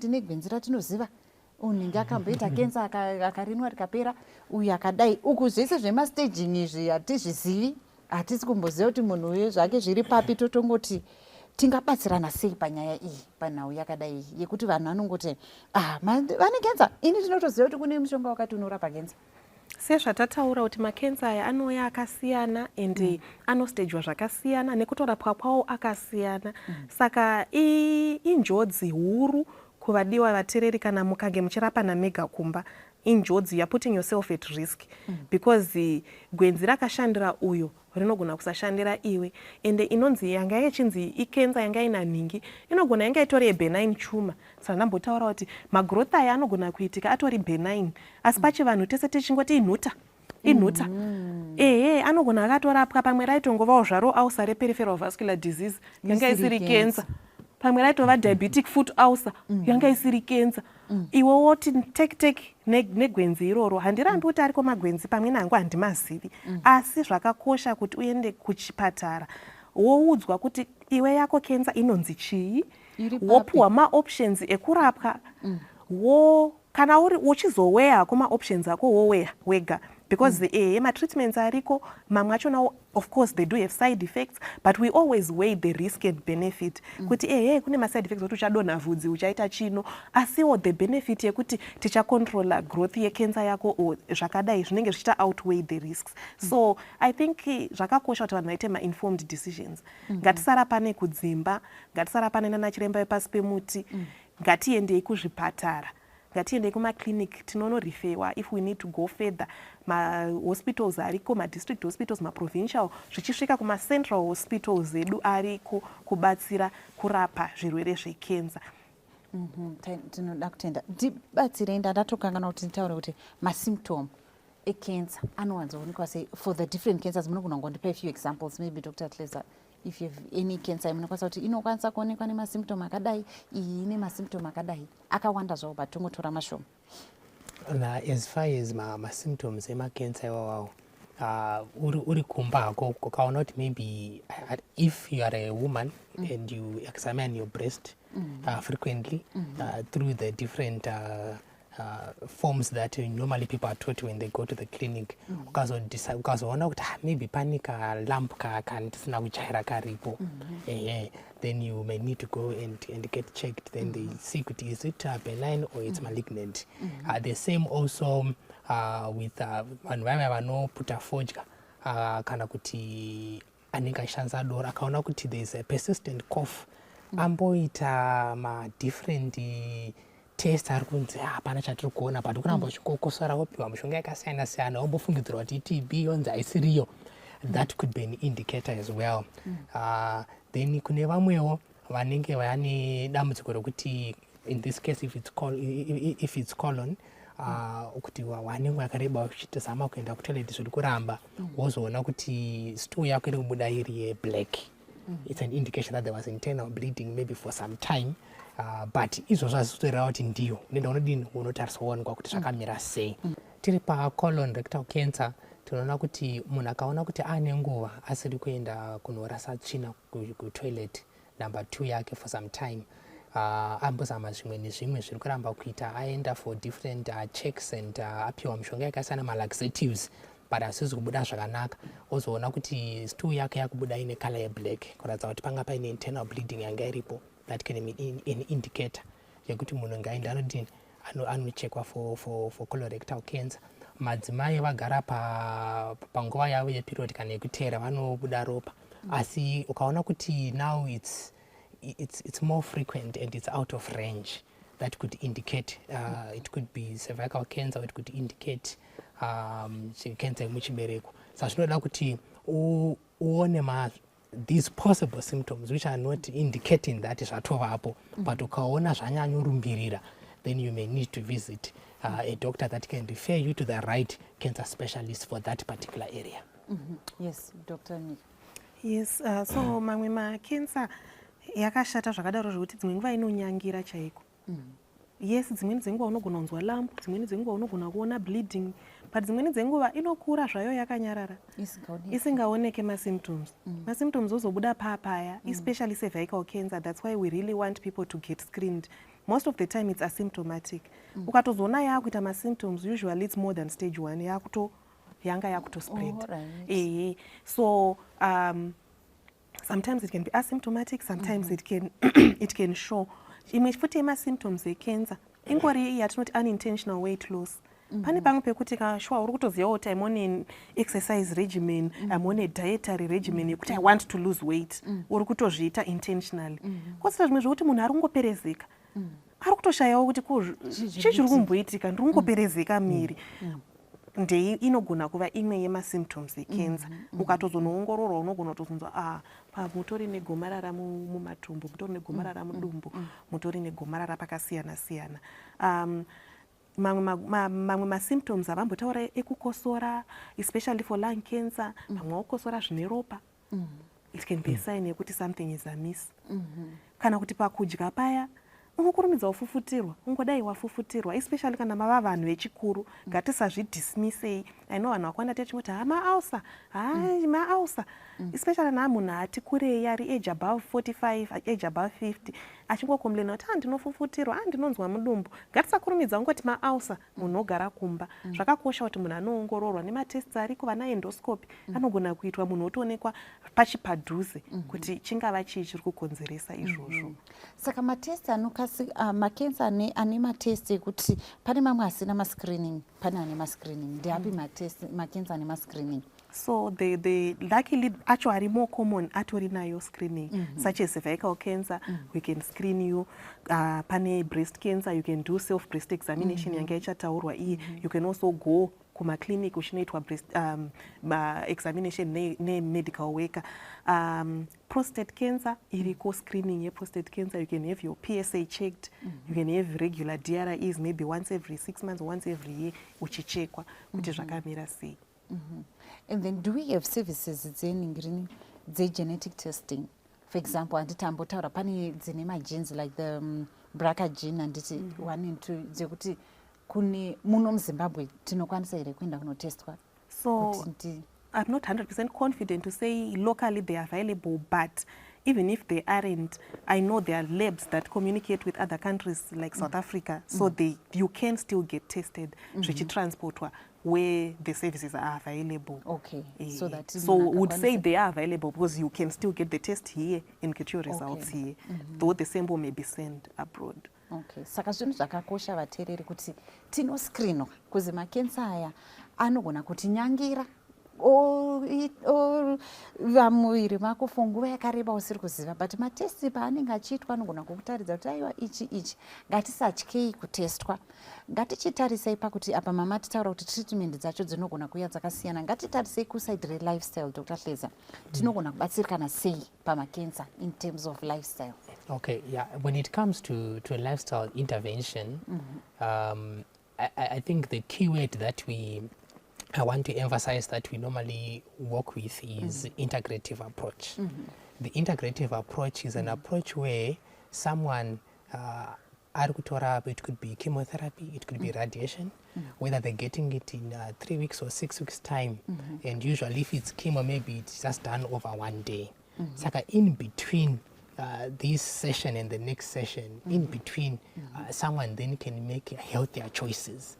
Speaker 2: tine gwenzi ratinoziva unenge akamboita kensa akarinwa rikapera uyu akadai uku zvese zvemastaging izvi hatizvizivi hatisi kumboziva kuti munhu uyu zvake zviri papi totongoti tingabatsirana sei panyaya iyi panhau yakadai yekuti vanhu vanongoti vane kensa ini tinotoziva kuti kune mushonga wakati unorapa kensa
Speaker 4: sezvatataura kuti makensa aya anouya akasiyana ende anostagwa zvakasiyana nekutorapwa kwawo akasiyana saka injodzi huru kuvadiwa vateereri kana mukange muchirapana mega kumba injodzi, you're putting yourself at risk because gwenzi rakashandira uyo rinogona kusashandira iwe ende inonzi yanga yechinzi ikenza yanga ina nhingi inogona yanga itori benign tumor. Saka ndambotaura kuti magrowth aya anogona kuitika atori benign asi pachivanhu tese tichingoti inhuta anogona akatorapwa pamwe raitongovawo zvaro ulcer reperipheral vascular disease yanga isiri kenza pamwe raitova diabetic foot ulcer yanga isiri kenza iwe woti tek negwenzi iroro. Handirambi kuti ariko magwenzi pamwe nangu handimazivi asi zvakakosha kuti uende kuchipatara woudzwa kuti iwe yako kenza inonzi chii, wopuhwa maoptions ekurapwa kana uri uchizoweya hako maoptions ako woweya wega because matreatments ariko mamwe achona of course they do have side effects but we always weigh the risk and benefit kuti kune maside effects kuti uchadonha vhudzi uchaita chino asiwo the benefit yekuti tichacontrola growth yekensa yako zvakadai zvinenge zvichita outweigh the risks. So I think zvakakosha kuti vanhu vaite ma-informed decisions. Ngatisarapane kudzimba, ngatisarapane nana chiremba wepasi pemuti, ngatiendei kuzvipatara, ngatiendei kumaclinic tinonorifewa if we need to go further. Mahospitals ariko, madistrict hospitals, maprovincial, zvichisvika kumacentral hospitals edu ariko kubatsira kurapa zvirwere zvekensa.
Speaker 2: Tinoda kutenda ndibatsirei ndatokangana kuti nditaure kuti masymptom ekensa anowanzoonekwa sei for the different cancers. Munogona kungondipa a few examples maybe Dr. Kleza, if you have any cancer munokwanisa kuti inokwanisa kuonekwa nemasymptom akadai, iyi ine masymptom akadai, akawanda zvawo but tongotora mashoma.
Speaker 3: As far as ma-symptoms emakensa iwawawo uri kumba hako ukaona kuti maybe if you are a woman and you examine your breast frequently through the different forms that normally people are taught when they go to the clinic, ukazoona kuti maybe pane kalamp kanisina kujaira karipo, then you may need to go and get checked. Then they see kuti is it benign or it's malignant. The same also with vanhu vaya vanoputa fodya kana kuti anenge achishandisa doro akaona kuti there is a persistent cough, amboita ma-different test ari kunzi hapana chatiri kuona but kuramba uchikokosora wopiwa mishonga yakasiyana-siyana wombofungidzirwa kuti TB yonzi haisiriyo. That could be an indicator as well. Then kune vamwewo vanenge vane dambudziko rokuti in this case if it's colon kuti wanenge wakareba uchitizama kuenda kutoilet zviri kuramba wozoona kuti stool yako iri kubuda iri black. It's an indication that there was internal bleeding maybe for some time. But izvo zvazvitoreva kuti ndiyo unoenda unodini unotarisa kuonekwa kuti zvakamira sei. Tiri pacolon rectal cancer tinoona kuti munhu akaona kuti ane nguva asiri kuenda kunorasa tsvina kutoilet number 2 yake for some time, ambozama zvimwe nezvimwe zviri kuramba kuita, aenda for different checks and apiwa mishonga yakasiyana malaxatives but asizi kubuda zvakanaka, ozoona kuti stool yake yakubuda ine color yeblack kuratidza kuti panga paine internal bleeding yanga iripo. That can be an indicator yekuti munhu ngaende anodini anochekwa for colorectal cancer. Madzimai vagara panguva yavo yeperiod kana yekuteera vanobuda ropa, asi ukaona kuti now it's more frequent and it's out of range, that could indicate it could be cervical cancer or it could indicate cancer yemuchibereko. Saka zvinoda kuti uone these possible symptoms which are not indicating that zvatovapo, but ukaona zvanyanyorumbirira, then you may need to visit a doctor that can refer you to the right cancer specialist for that particular area.
Speaker 2: Yes, Dr. Nick.
Speaker 4: Yes, so mamwe makensa yakashata zvakadaro zvokuti dzimwe nguva inonyangira chaiko. yes, dzimweni dzenguva unogona kunzwa lamp, dzimweni dzenguva unogona kuona bleeding, but dzimweni dzenguva inokura zvayo yakanyarara isingaoneke masymptoms. Masymptoms ozobuda papaya, especially cervical cancer. That's why we really want people to get screened. Most of the time it's asymptomatic. Ukatozoona yakuita masymptoms, usually it's more than stage 1, yanga yakuto spread.
Speaker 2: Right.
Speaker 4: So sometimes it can be asymptomatic, sometimes it can it can show. Imwe futi ema-symptoms ecancer ingori yatinoti unintentional weight loss. Pane pamwe pekuti kashwa uri kutoziva kuti I'm on an exercise regimen, I'm on a dietary regimen yekuti I want to lose weight, uri kutozviita intentionally. Kwasira zvimwe zvokuti munhu ari kungoperezeka, ari kutoshayawo kuti chii zviri kumboitika, ndiri kungoperezeka miri. Ndei inogona kuva imwe yema-symptoms ecancer. Ukatozonoongororwa unogona kutozonzwa mutori negomarara mumatumbu, mutori negomarara mudumbu, mutori negomarara pakasiyana siyana. Mamwe ma-symptoms avambotaura ekukosora, especially for lung cancer, mamwe okosora zvine ropa. It can be a sign yekuti something is amiss. Kana kuti pakudya paya unokurumidza wafufutirwa, ungodai wafufutirwa, especially kana mava vanhu vechikuru, ngatisazvidismissei. I know vanhu vakawanda techingoti ma-ulcer, ma-ulcer. Especially na munhu ati kurei ari age above 45, age above 50, achingokomplaina kuti ndinofufutirwa, ndinonzwa mudumbu. Ngatisakurumidza ungoti ma-ulcer, munhu ogara kumba. Zvakakosha kuti munhu anoongororwa nematests ariko, vana endoscopy, anogona kuitwa munhu otoonekwa padhuze kuti chingava chii chiri kukonzeresa izvozvo.
Speaker 2: Saka matest makensa ane matest ekuti pane mamwe asina mascreening, pane ane mascreening. Ndeapi makensa ane mascreening?
Speaker 4: So the luckily actually more common atori nayo screening, such as cervical cancer, we can screen you. Pane breast cancer, you can do self breast examination yanga ichataurwa iyi. You can also go kuma clinic uchinoitwa breast examination ne medical worker. Prostate cancer, iriko screening ye prostate cancer. You can have your PSA checked. You can have regular DRIs, maybe once every 6 months, once every year, uchichekwa kuti zvakamira sei.
Speaker 2: And then do we have services dze genetic testing? For example, anditambotaura pane dzine magenes like the BRCA gene anditi 1 and 2 dzekuti kune muno muZimbabwe tinokwanisa here kuenda kunotestwa.
Speaker 4: So I'm not 100% confident to say locally they are available, but even if they aren't, I know there are labs that communicate with other countries like South Africa, so you can still get tested transportwa where the services are available.
Speaker 2: Okay,
Speaker 4: so would say they are available because you can still get the test here and get your results here, though the sample may be sent abroad.
Speaker 2: Okay, saka zvinhu zvakakosha vateereri kuti tinoscreenwa kuzi makensa aya anogona kutinyangira vamuviri mako for nguva yakareba usiri kuziva, but matesti paanenge achiitwa anogona kukutaridza kuti aiwa ichi ngatisatyei kutestwa. Ngatichitarisei pakuti apa mama titaura kuti treatment dzacho dzinogona kuuya dzakasiyana. Ngatitarisei kuside relifestyle. Dr. Hleza, tinogona kubatsirikana sei pamakensa in terms of lifestyle?
Speaker 3: Okay, yeah, when it comes to a lifestyle intervention, I think the key word that I want to emphasize that we normally work with is integrative approach. The integrative approach is an approach where someone it could be chemotherapy, it could be radiation, whether they're getting it in 3 weeks or 6 weeks time, and usually if it's chemo, maybe it's just done over 1 day. Saka in between this session and the next session, in between, someone then can make healthier choices.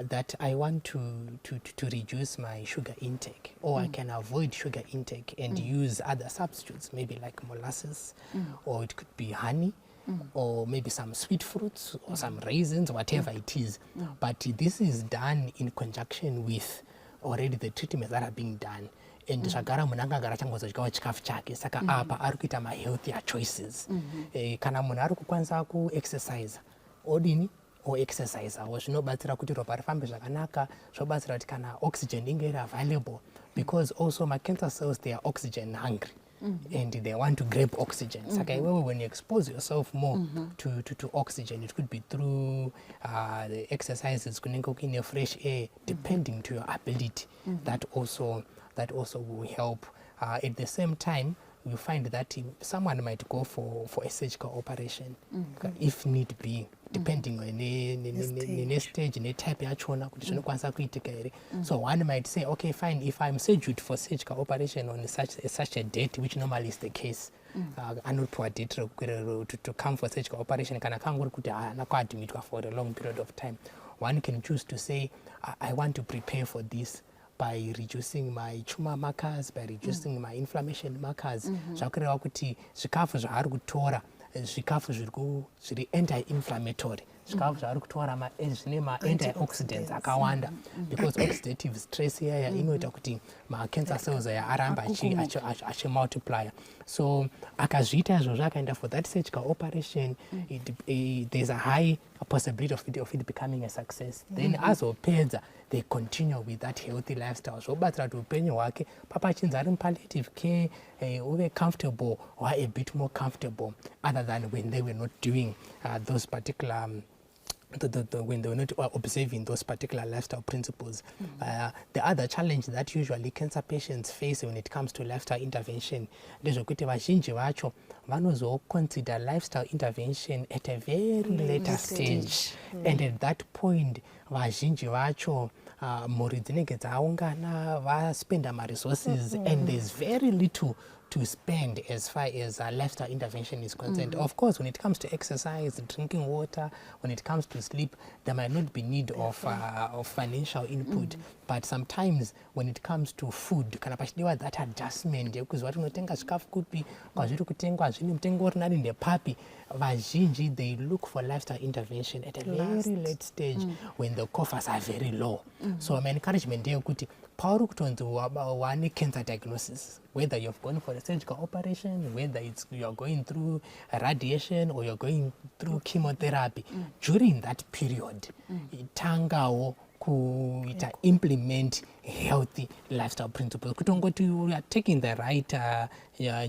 Speaker 3: That I want to reduce my sugar intake, or I can avoid sugar intake and use other substitutes, maybe like molasses, or it could be honey, or maybe some sweet fruits, or some raisins, whatever it is. But this is done in conjunction with already the treatments that are being done. And zvagara munhu angagara changozodyawo chikafu chake, saka apa ari kuita ma-healthier choices. Kana munhu ari kukwanisa ku-exercise, odini o exercise awo zvinobatsira kuti ropa rifambe zvakanaka, zvobatsira kuti kana oxygen inge iri available, because also my cancer cells, they are oxygen hungry. And they want to grab oxygen. Saka when you expose yourself more to oxygen, it could be through the exercises, in the fresh air, depending to your ability. That also will help. At the same time, you find that someone might go for a surgical operation if need be, depending on the stage and the type yachona kuti zvinokwanisa kuitika here. So one might say, okay, fine, if I'm scheduled for surgical operation on such a date, which normally is the case, anopiwa date to come for surgical operation, kana kangori kuti haana kuadmitwa for a long period of time, one can choose to say, I want to prepare for this by reducing my tumor markers, by reducing my inflammation markers. Zvakureva kuti zvikafu zvaari kutora zvikafu zviri anti-inflammatory, zvikafu zvaari kutora zvine ma-antioxidants akawanda, because oxidative stress iyaya inoita kuti ma-cancer cells aya aramba achimultiplier. So akazviita izvozvo akaenda for that surgical operation, there's a high possibility of it becoming a success. Then azopedza, they continue with that healthy lifestyle. Zvobatsira kuti upenyu hwake papachinzi ari palliative care, uve comfortable or a bit more comfortable other than when they were not doing those particular when they were not observing those particular lifestyle principles. The other challenge that usually cancer patients face when it comes to lifestyle intervention ndezvokuti vazhinji vacho vanozoconsider lifestyle intervention at a very later stage. And at that point vazhinji vacho mhuri dzinenge dzaungana vaspenda ma-resources and there's very little to spend as far as lifestyle intervention is concerned. Of course, when it comes to exercise, drinking water, when it comes to sleep, there might not be need of financial input. But sometimes when it comes to food, kana pachidiwa that adjustment yekuti unotenga zvikafu kupi, kwazviri kutengwa zvine mutengo urinari ndepapi, vazhinji they look for lifestyle intervention at a very late stage when the coffers are very low. So my encouragement ndeyekuti pauri kutonzi wane cancer diagnosis, whether you've gone for a surgical operation, whether you're going through radiation or you're going through chemotherapy, during that period, tangawo kuita implement healthy lifestyle principles. Kutongoti you are taking the right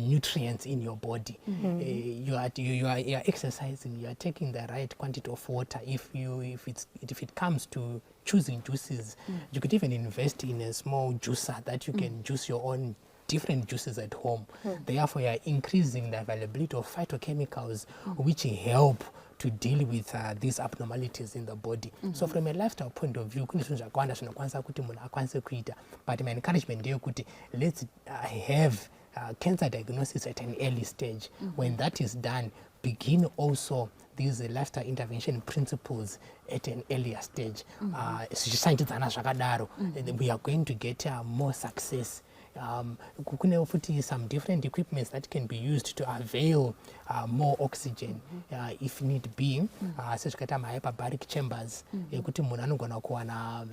Speaker 3: nutrients in your body. You are exercising, you are taking the right quantity of water. If it comes to choosing juices, you could even invest in a small juicer that you can juice your own different juices at home. Therefore, you are increasing the availability of phytochemicals which help to deal with these abnormalities in the body. So from a lifestyle point of view, kune zvinhu zvakawanda zvinokwanisa kuti munhu akwanise kuita, but my encouragement ndeyekuti let's have cancer diagnosis at an early stage. When that is done, begin also these lifestyle intervention principles at an earlier stage. Zvichishandidzana zvakadaro, we are going to get more success. Kune futi some different equipments that can be used to avail more oxygen if need be, sezvikaita ma-hyperbaric chambers ekuti munhu anogona kuwana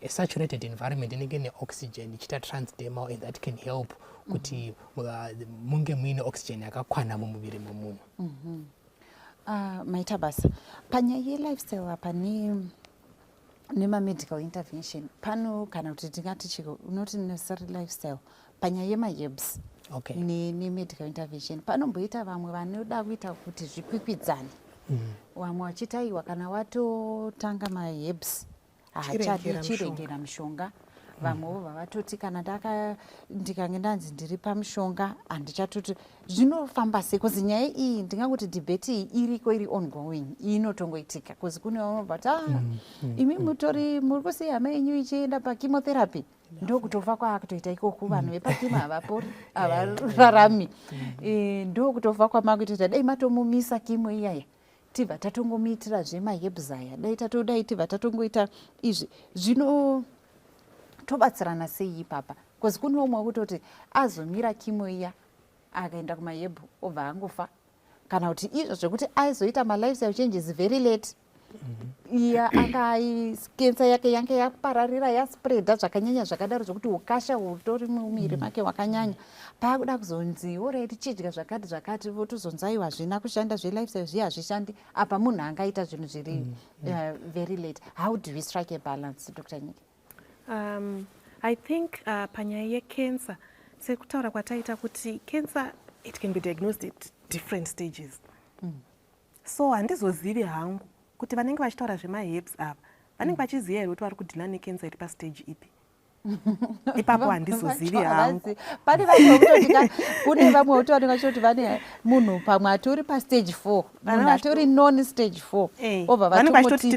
Speaker 3: a saturated environment inenge ne-oxygen ichiita transdermal, and that can help kuti munge muine oxygen yakakwana mumuviri memunhu.
Speaker 2: Maita basa panyaya ye-lifestyle apa nema-medical intervention pano, kana kuti tingati unoti necessary lifestyle panyaya yema-herbs ne-medical intervention panomboita vamwe vanoda kuita kuti zvikwikwidzane, vamwe vachitaiwa kana watotanga ma-herbs hachadi chirengera mushonga, vamwewo vavatoti kana ndikange ndanzi ndiri pamushonga handichatoti zvinofamba sei, kozi nyaya iyi ndingangoti debate iyi iriko iri ongoing inotongoitika, kozi kune vamwe vati imi muri kusiya hama yenyu ichienda pachemotherapy, ndokutofa kwaakutoita ikoko, vanhu vepakimo havapori havararami, ndokutofa kwamakutoita dai matomumisa kimo iyaya tibva tatongomuitira zvemahebs aya, dai tibva tatongoita izvi zvino tobatsirana sei ipapa, kozi kune umwe wekutoti azomira kimo iya akaenda kumahebhu obva angofa, kana kuti izvo zvekuti aizoita ma-lifestyle changes very late, iya cancer yake yange yapararira yaspreada zvakanyanya zvakadaro zvokuti ukasha hutori mumiri make hwakanyanya, paakuda kuzonzi alright chidya zvakati votozonzi aiwa hazvina kushanda zve-lifestyle zviya hazvishandi, apa munhu angaita zvinhu zviri very late. How do we strike a balance, Dr. Nyika?
Speaker 4: I think panyaya yecancer sekutaura kwataita kuti cancer it can be diagnosed at different stages. So handizozivi hangu kuti vanenge vachitaura zvema-herbs ava vanenge vachiziva here kuti vari kudhila necancer iri pastage ipi. ipapo handizozivi hangu.
Speaker 2: Pane vamwe vekutoti kune vamwe vekutaura vachoti vane munhu pamwe atori pastage 4 munhu atori non stage 4 obva
Speaker 4: vatomoti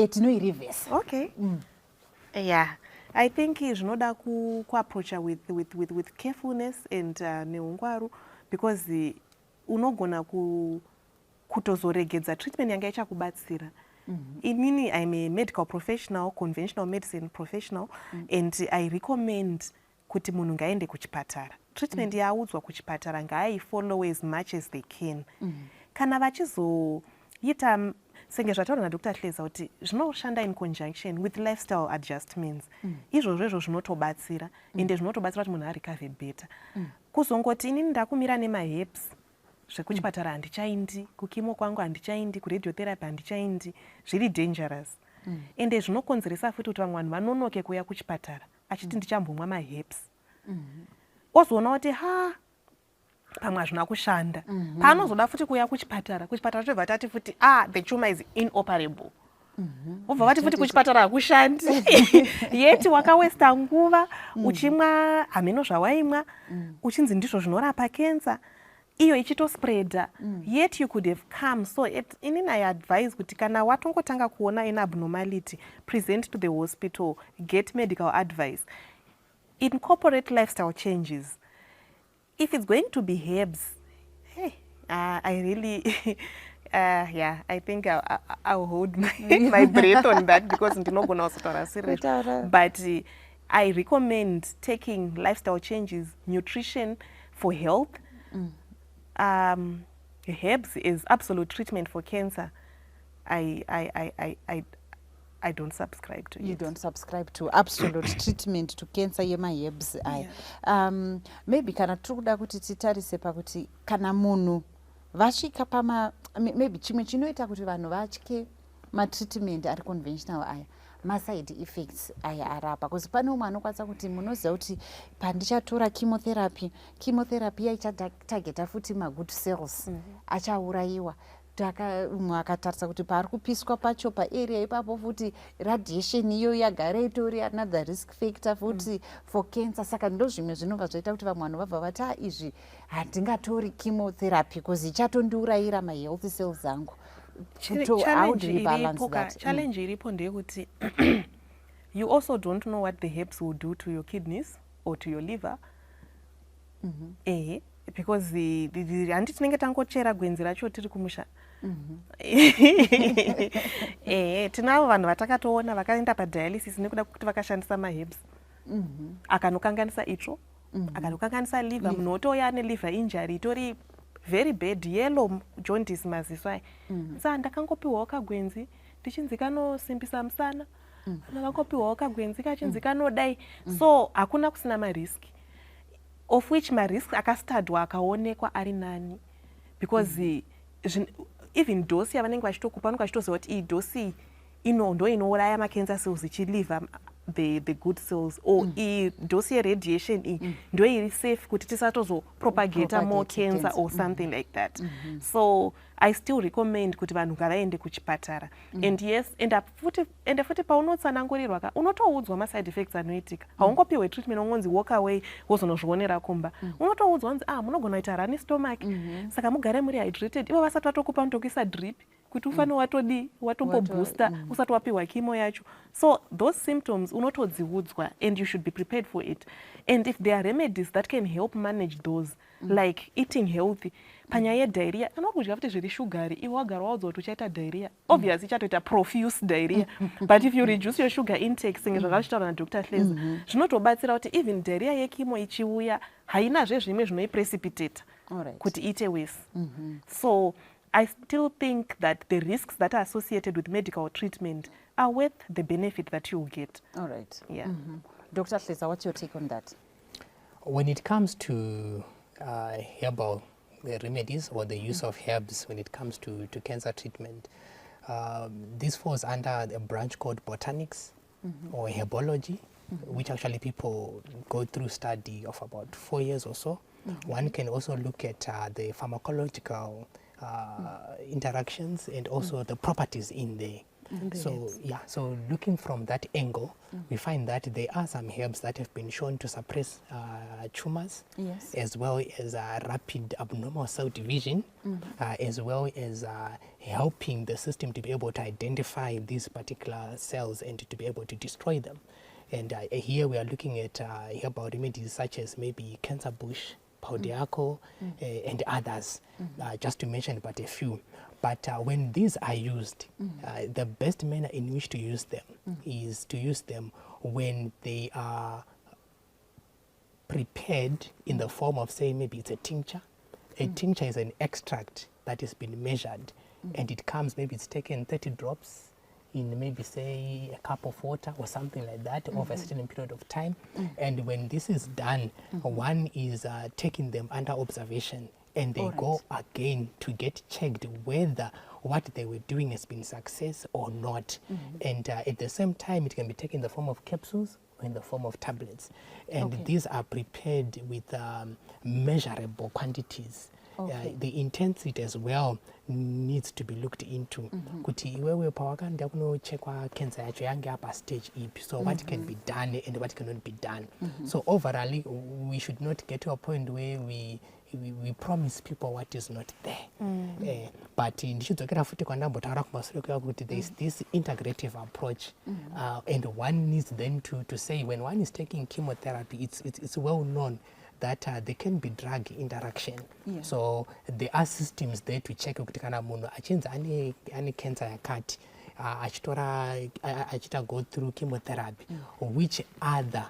Speaker 2: tinoirevhesa.
Speaker 4: Okay. Yeah, I think zvinoda kuapproacha with carefulness and neungwaru, because unogona kutozoregedza treatment yanga ichakubatsira. Inini, I'm a medical professional, conventional medicine professional, and I recommend kuti munhu ngaende kuchipatara. Treatment yaudzwa kuchipatara ngaifollow as much as they can. Kana vachizoita senge zvataura naDr. Hleza kuti zvinoshanda in conjunction with lifestyle adjustments. Izvozvo zvinotobatsira ende zvinotobatsira kuti munhu arecover better. Kuzongoti inini ndakumira nemaherbs zvekuchipatara handichaindi, kukimo kwangu handichaindi, kuradiotherapy handichaindi, zviri dangerous. Ende zvinokonzeresa futi kuti vamwe vanhu vanonoke kuuya kuchipatara achiti ndichambomwa maherbs. Ozoona kuti pamwe hazvina kushanda. Paanozoda futi kuuya kuchipatara tobva tati futi the tumor is inoperable. Obva vati futi kuchipatara hakushandi. Yeti wakawesta nguva uchimwa hameno zvawaimwa uchinzi ndizvo zvinorapa cancer. Iyo ichitospreada, yet you could have come. So inini I advise kuti kana watongotanga kuona an abnormality, present to the hospital, get medical advice, incorporate lifestyle changes. If it's going to be herbs, hey, I really, I think I'll hold my breath on that, because ndinogona kuzotaura serious. But I recommend taking lifestyle changes, nutrition for health. Herbs is absolute treatment for cancer. I don't subscribe to it.
Speaker 2: You don't subscribe to absolute treatment to cancer yemaherbs. Maybe kana tiri kuti titarise pakuti kana munhu vasvika maybe chimwe chinoita kuti vanhu vatye matreatment ari conventional aya maside effects aya arapa, because pane umwe anokwanisa kuti munoziva kuti pandichatora chemotherapy iya ichatageta futi magood cells achaurayiwa. Umwe akatarisa kuti paari kupiswa pacho paarea ipapo futi radiation iyo yagara itori another risk factor futi for cancer. Saka ndo zvimwe zvinobva zvaita kuti vamwe vanhu vabva vati izvi handingatori chemotherapy because ichatondiurayira mahealth cells angu. How do you balance that?
Speaker 4: Challenge iripo ndeyekuti you also don't know what the herbs will do to your kidneys or to your liver. Because handi tinenge tangochera gwenzi racho tiri kumusha. Tinavo vanhu vatakatoona vakaenda padialysis nekuda kuti vakashandisa maherbs. Akanokanganisa itsvo, akanokanganisa liver, munhu otouya ane liver injury itori very bad, yellow jaundice maziso aya. Saka ndakangopiwawo kagwenzi ndichinzi kanosimbisa musana, ndakangopiwawo kagwenzi kachinzi kanodai. So hakuna kusina marisk, of which marisk akastadwa akaonekwa ari nani, because even dosi yavanenge vachitokupa vanenge vachitoziva kuti iyi dosi ndo inouraya macancer cells ichiliver the good cells, or dosi yeradiation iyi ndo iri safe kuti tisatozopropagata more cancer or something like that. So I still recommend kuti vanhu ngavaende kuchipatara. And yes, ende futi paunotsanangurirwa unotoudzwa maside effects anoitika. Haungopiwe treatment unonzi walk away wozonozvionera kumba. Unotoudzwa unzi munogona kuita runny stomach, saka mugare muri hydrated. Ivo vasati vatokupa unotokuisa drip kuti ufane watombobooster usati wapiwa chemo yacho. So those symptoms unotodziudzwa and you should be prepared for it. And if there are remedies that can help manage those, like eating healthy, panyaya yediarrhea, kana kudya futi zviri sugary, iwe wagara waudzwa kuti uchaita diarrhea, obviously ichatoita profuse diarrhea. But if you reduce your sugar intake, senge zvakachitaura naDr. Hleza, zvinotobatsira kuti even diarrhea yechemo ichiuya hainazve zvimwe zvinoiprecipitate kuti iite worse. So I still think that the risks that are associated with medical treatment are worth the benefit that you get.
Speaker 2: All right.
Speaker 4: Yeah.
Speaker 2: Dr. Hleza, what's your take on that?
Speaker 3: When it comes to herbal remedies or the use of herbs when it comes to cancer treatment, this falls under a branch called botanics or herbology, which actually people go through study of about 4 years or so. One can also look at the pharmacological interactions and also the properties in there. So yeah, so looking from that angle, we find that there are some herbs that have been shown to suppress tumors,
Speaker 2: Yes.
Speaker 3: as well as rapid abnormal cell division, as well as helping the system to be able to identify these particular cells and to be able to destroy them. And here we are looking at herbal remedies such as maybe cancer bush, Paudiaco, and others, just to mention but a few. But when these are used, the best manner in which to use them is to use them when they are prepared in the form of, say, maybe it's a tincture. A tincture is an extract that has been measured, and it comes, maybe it's taken 30 drops in maybe, say, a cup of water or something like that over a certain period of time. And when this is done, one is taking them under observation, and they go again to get checked whether what they were doing has been success or not. And at the same time, it can be taken in the form of capsules or in the form of tablets. And these are prepared with measurable quantities. The intensity as well needs to be looked into. Kuti iwewe pawakanda kunochekwa cancer yacho yange apa stage ipi, so what can be done and what cannot be done. So overall, we should not get to a point where we promise people what is not there. But ndichidzokera futi kwandambotaura kumashure kuya kuti there is this integrative approach, and one needs then to say when one is taking chemotherapy, it's well known that there can be drug interaction. So there are systems there to check kuti kana munhu achinzi ane cancer yakati achita go through chemotherapy, which other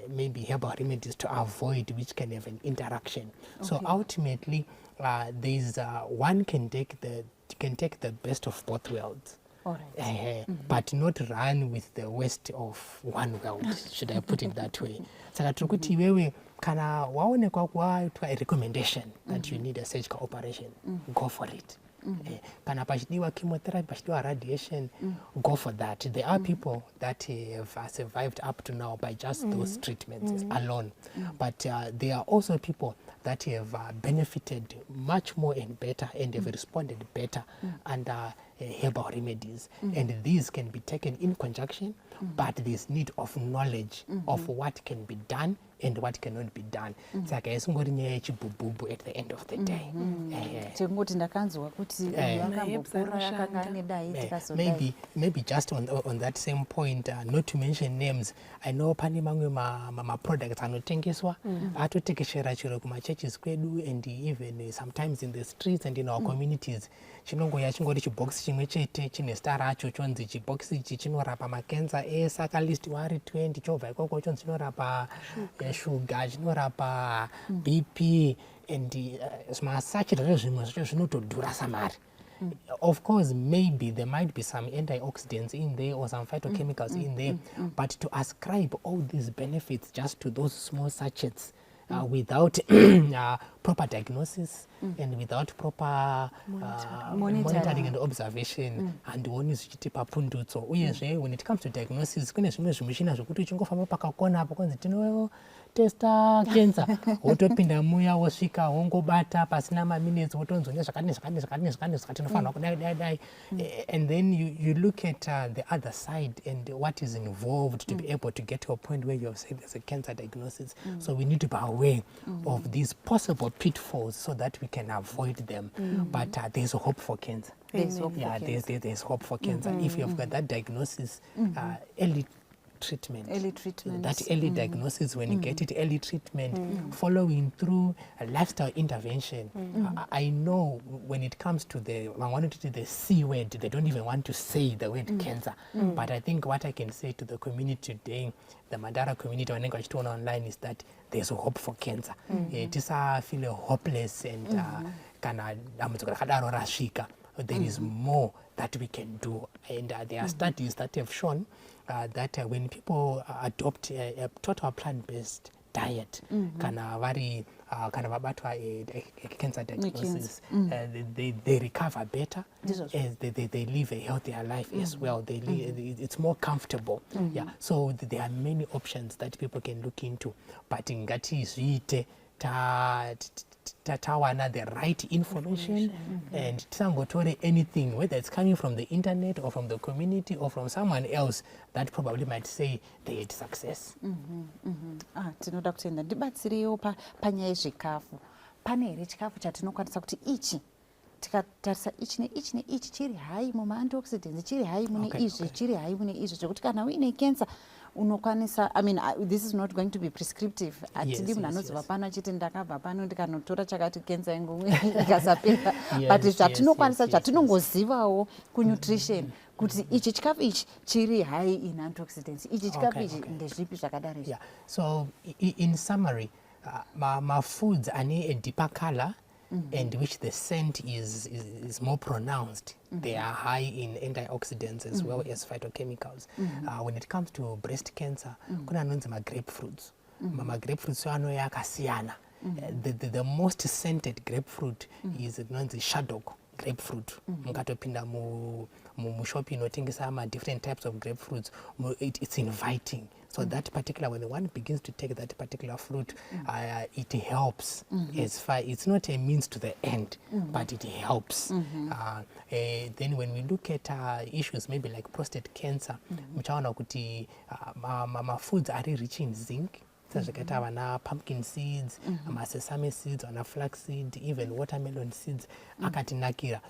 Speaker 3: maybe herbal remedies to avoid which can have an interaction. So ultimately, there's one can take the best of both worlds. But not run with the worst of one world, should I put it that way. Saka tiri kuti iwewe kana waonekwa kwaitwa a recommendation that you need a surgical operation, go for it. Kana pachidiwa chemotherapy, pachidiwa radiation, go for that. There are people that have survived up to now by just those treatments alone. But there are also people that have benefited much more and better and have responded better under herbal remedies. And these can be taken in conjunction, but there's need of knowledge of what can be done and what cannot be done. Saka isingori nyaya yechibububu at the end of the day.
Speaker 2: Chengoti ndakanzwa kuti yakambokura yakanga ane dai tikazodai.
Speaker 3: Maybe just on that same point, not to mention names, I know pane mamwe ma products anotengeswa atotekeshera chiro kuma churches kwedu, and even sometimes in the streets and in our communities. Chinongoya chingori chibox chimwe chete chine star racho chonzi chibox ichi chinorapa makenza ese akalist wari 20 chovha ikoko chonzi chinorapa sugar, chinorapa BP, and masachirire zvimwe zvacho zvinotodhura samari. Of course, maybe there might be some antioxidants in there or some phytochemicals in there, but to ascribe all these benefits just to those small sachets without proper diagnosis and without proper monitoring and observation, and one is chitipa pundutso. Uyezve, when it comes to diagnosis, kune zvimwe zvimushina zvokuti uchingofamba pakakona apo kwanzi tino testa cancer, wotopinda muya wosvika wongobata pasina maminutes wotonzonya zvakati nofanira kudai. And then you look at the other side and what is involved to be able to get to a point where you have said there's a cancer diagnosis. So we need to be aware of these possible pitfalls so that we can avoid them. But there's hope for cancer. There's hope for cancer. If you've got that diagnosis, early treatment. That early diagnosis, when you get it, early treatment, following through a lifestyle intervention. I know when it comes to I wanted to do the C word, they don't even want to say the word cancer. But I think what I can say to the community today, the Mandara community online, is that there's a hope for cancer. Tisa feel hopeless and there is more that we can do. And there are studies that have shown that when people adopt a total plant-based diet, kana vabatwa a cancer diagnosis, they recover better, as they live a healthier life as well. It's more comfortable. So there are many options that people can look into, but ngati zviite tawana the right information and tisangotore anything, whether it's coming from the internet or from the community or from someone else that probably might say they had success.
Speaker 2: Tinoda kutenda ndibatsirewo panyaya yezvikafu. Pane here chikafu chatinokwanisa kuti ichi tikatarisa ichi neichi neichi chiri hai mumaantioxidants, chiri hai mune izvi, chiri hai mune izvi, zvekuti kana uine cancer unokwanisa, I mean, this is not going to be prescriptive. Atidi munhu anoziva pano achiti ndakabva pano ndikanotora chakati cancer yangu ikasapera. But zvatinokwanisa zvatinongozivawo kunutrition kuti ichi chikafu ichi chiri high in antioxidants, ichi chikafu ichi ndezvipi zvakadaro.
Speaker 3: Yeah. So in summary, my foods ane a deeper color and which the scent is more pronounced. They are high in antioxidants as well as phytochemicals. When it comes to breast cancer, kuna anonzi grapefruits. Grapefruits ano yakasiyana. The most scented grapefruit is anonzi shadok grapefruit. Mukatopinda mushop inotengesa different types of grapefruits, it's inviting. So that particular, when one begins to take that particular fruit, it helps. As far, it's not a means to the end, but it helps. Then when we look at issues maybe like prostate cancer, my foods are rich in zinc. Wana pumpkin seeds, sesame seeds, wana flax seed, even watermelon seeds, akatinakira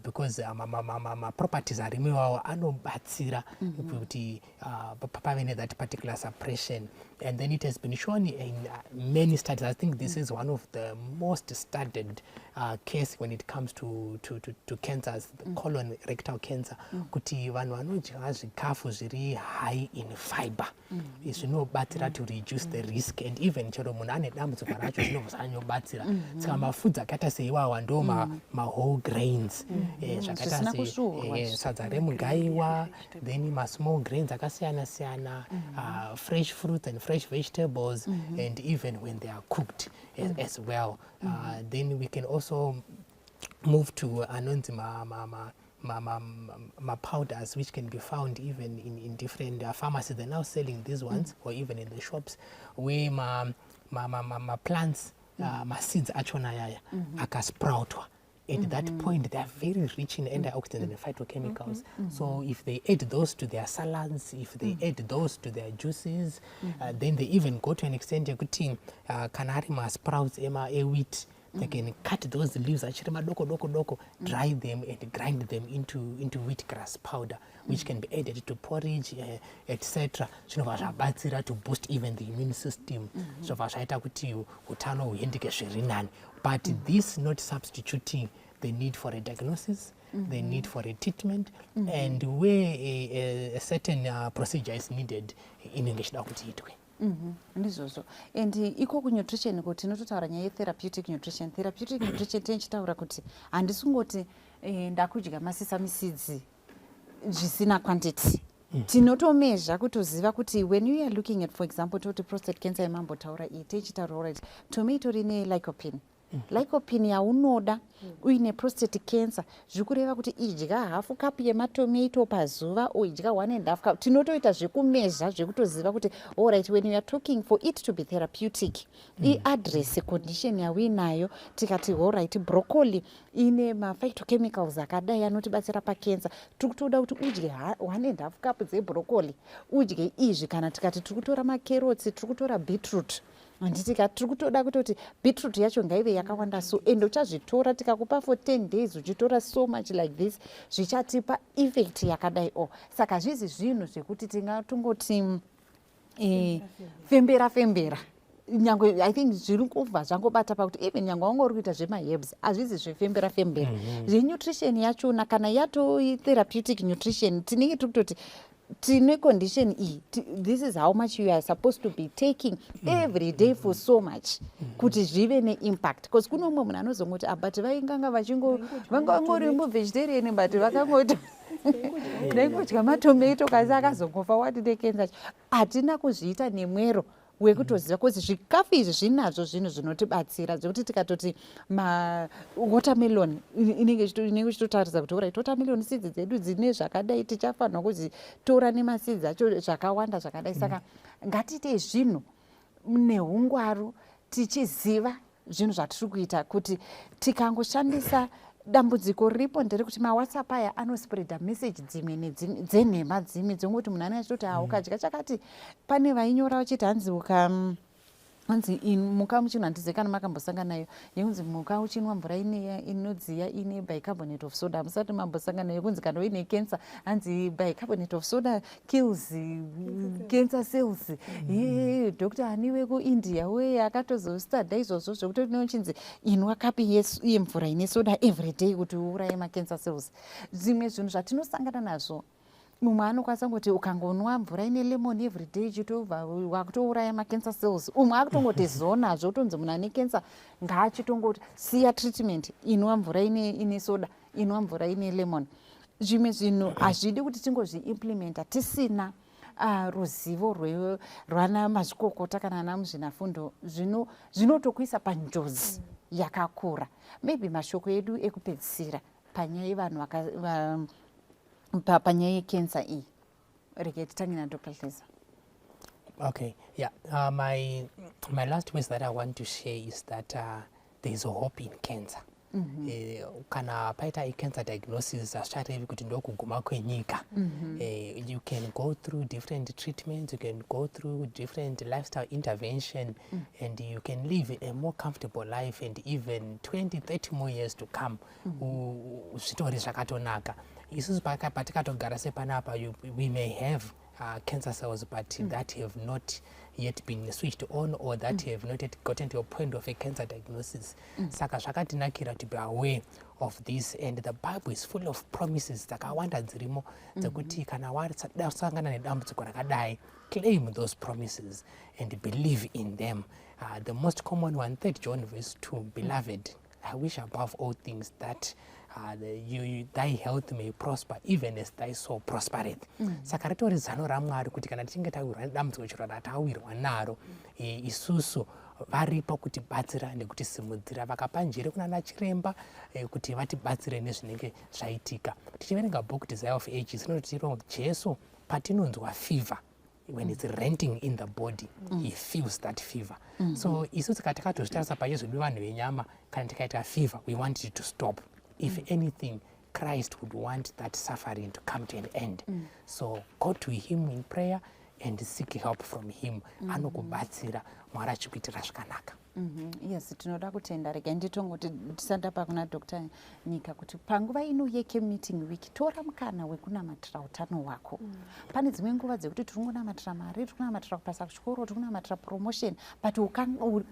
Speaker 3: because my properties are removed. Anobatsira kuti pavene that particular suppression, and then it has been shown in many studies. I think this is one of the most studied case when it comes to cancers, colon rectal cancer. Kuti vanhu vanodya zvikafu zviri high in fiber zvinobatsira to reduce the risk, and even chero munhu ane dambudziko racho zvinobva saka mafoods akaita seiwawa ndo whole grains zvakaita sadza remugaiwa, then small grains akasiyana siyana, fresh fruits and fresh vegetables, and even when they are cooked as well. Then we can also move to anonzi powders, which can be found even in different pharmacies. They're now selling these ones, or even in the shops, where plants, seeds achona yaya akasproutwa. At that point, they are very rich in antioxidants and phytochemicals. So if they add those to their salads, if they add those to their juices, then they even go to an extent yakuti kanari sprouts ema wheat. They can cut those leaves, dry them and grind them into wheatgrass powder, which can be added to porridge, etc. To boost even the immune system. But this not substituting the need for a diagnosis, the need for a treatment, and where a certain procedure is needed in English.
Speaker 2: Ndizvozvo. And iko kunutrition kuti tinototaura nyaya therapeutic nutrition. Therapeutic nutrition tinchitaura kuti handisungoti ndakudya masesame seeds zvisina quantity. Tinotomezha kutoziva kuti when you are looking at, for example, toti prostate cancer yemambotaura iyi tichitaura kuti tomato rine lycopene. Lycopene yaunoda uine prostate cancer zvikureva kuti idya hafu cup yematomato pazuva or idya 1.5 cup. Tinotoita zvekumezha zvekutoziva kuti alright, when you are talking for it to be therapeutic, address condition yauinayo, tikati alright, broccoli ine phytochemicals akadai anotibatsira pacancer, tikutoda kuti udye 1.5 cup dzebroccoli, udye izvi. Kana tikati tikutora macarrots, tikutora beetroot, handitika tiri kutoda kutoti beetroot yacho ngaive yakawanda so, ende uchazvitora tikakupa for 10 days uchitora so much like this, zvichatipa effect yakadai. Saka zvizi zvinhu zvekuti tingatongoti fembera nyangwe I think zviri kubva zvangobata pakuti even nyangwe wanga uri kuita zvemaherbs hazvizi zvefembera zvenutrition yachona. Kana yato therapeutic nutrition tinenge tiri kutoti tine condition E, this is how much you are supposed to be taking every day for so much kuti zvive neimpact. Because kuno mumwe munhu anozongoti but vainganga vangori vegetarian but vakangoti ndaingodya matomato kasi akazongofa watide cancer. Hatina kuzviita nemwero wekutoziva kuti zvikafu izvi zvinazvo zvinhu zvinotibatsira, zvekuti tikatoti watermelon inenge ichitotaridza kuti alright, watermelon seeds dzedu dzine zvakadai, tichafanirwa kuzitora nemaseeds acho zvakawanda zvakadai. Saka ngatiite zvinhu nehungwaru, tichiziva zvinhu zvatiri kuita, kuti tikangoshandisa dambudziko ripo nderekuti mawhatsapp aya anospreada message dzimwe nedzimwe dzenhema dzimwe dzongoti munhu anenge achitoti ukadya chakati. Pane vainyora vachiti hanzi hanzi muka muchinhu handizekana makambosangana nayo yekunzi muka uchinwa mvura inodziya ine bicarbonate of soda. Musati mambosangana nayo kunzi kana uine cancer hanzi bicarbonate of soda kills cancer cells. Dr. Hani wekuindia weye akatozostada izvozvo zvekuti nochinzi inwa kapi yemvura ine soda every day kuti uuraye macancer cells. Zvimwe zvinhu zvatinosangana nazvo, mumwe anokwanisa kuti ukangonwa mvura ine lemon every day chitobva wakutouraya macancer cells. Umwe akutongoti zonazvo tonzi munhu ane cancer ngaachitongoti siya treatment, inwa mvura ine soda, inwa mvura ine lemon. Zvimwe zvinhu hazvidi kuti tingozviimplementa tisina ruzivo rwana mazvikokota kana ana muzvinafundo. Zvinotokuisa panjodzi yakakura. Maybe mashoko edu ekupedzisira panyaya yevanhu panyaya yecancer iyi. Rege titange naDr. Hleza.
Speaker 3: Okay, yeah. My last words that I want to share is that there is a hope in cancer. Kana paita cancer diagnosis asharevi kuti ndokuguma kwenyika. You can go through different treatments, you can go through different lifestyle intervention, and you can live a more comfortable life, and even 20-30 more years to come. Zvitori zvakatonaka. Isusu patikatogara sepanapa, we may have cancer cells, but that have not yet been switched on, or that have not yet gotten to a point of a cancer diagnosis. Saka zvakatinakira to be aware of this, and the Bible is full of promises dzakawanda dzirimo dzekuti kana wasangana nedambudziko rakadai, claim those promises and believe in them. The most common one, 3 John verse 2, beloved, I wish above all things that thy health may prosper even as thy soul prospereth. Saka ritori zano raMwari kuti kana tichinge tawirwa nedambudziko chero ratawirwa naro, isusu varipo kutibatsira nekutisimudzira. Vakapa njere kunana chiremba kuti vatibatsire nezvinenge zvaitika. Tichiverenga book Desire of Ages rinotiro Jesu patinonzwa fever, when it's renting in the body, he feels that fever. So isusu katakatozvitarisa pajesu vanhu venyama, kana tikaita fever, we want it to stop. If anything, Christ would want that suffering to come to an end. So go to him in prayer and seek help from him. Anokubatsira, Mwari achikuitira zvakanaka.
Speaker 2: Yes, tinoda kutenda. Rega nditongoti tisanda pakuna Dr. Nyika kuti panguva ino yeke meeting week tora mukana wekunamatira utano hwako. Pane dzimwe nguva dzekuti tiringonamatira mari, tikunamatira kupasa kuchikoro, tikunamatira promotion, but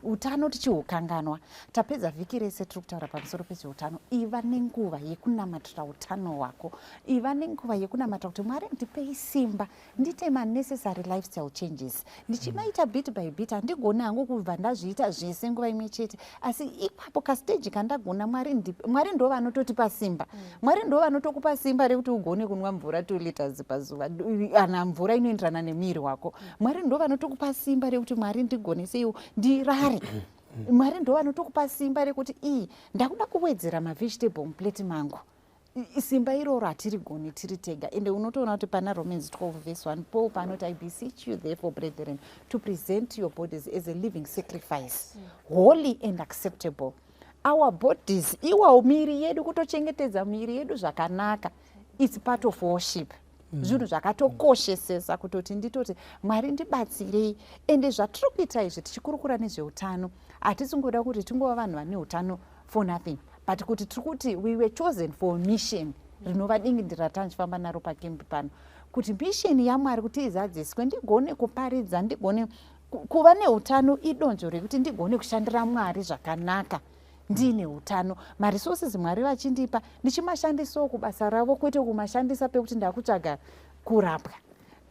Speaker 2: utano tichiukanganwa. Tapedza vhiki rese tiri kutaura pamusoro pezveutano. Iva nenguva yekunamatira utano hwako. Iva nenguva yekunamatira kuti Mwari ndipei simba, ndite necessary lifestyle changes. Ndichimaita bit by bit, handigoni hangu kubva ndazviita zvese nguva imwe chete, asi ipapo kastage kandagona Mwari ndo vanototipa simba. Mwari ndo vanotokupa simba rekuti ugone kunwa mvura 2 liters pazuva, ana mvura inoenderana nemiri wako. Mwari ndo vanotokupa simba rekuti Mwari ndigonesewo ndirare. Mwari ndo vanotokupa simba rekuti ndakuda kuwedzera mavegetable muplate mangu. Simba iroro hatirigoni tiri tega. Ende unotoona kuti pana Romans 12 verse 1, Paul panoti, I beseech you therefore brethren to present your bodies as a living sacrifice, holy and acceptable. Our bodies, iwa miri yedu, kutochengetedza miri yedu zvakanaka, it's part of worship. Zvinhu zvakatokoshesesa kutoti nditoti Mwari ndibatsirei. Ende zvatiri kuita izvi tichikurukura nezveutano, hatisingoda kuti tingova vanhu vane utano for nothing, but kuti tiri we were chosen for a mission rinova dingindira tanchifamba naro pakembi pano, kuti mission yaMwari kuti izadziswe, ndigone kuparidza, ndigone kuva neutano idonzvo rekuti ndigone kushandira Mwari zvakanaka ndine utano. Maresources Mwari vachindipa ndichimashandisawo kubasa ravo, kwete kumashandisa pekuti ndakutsvaga kurapwa,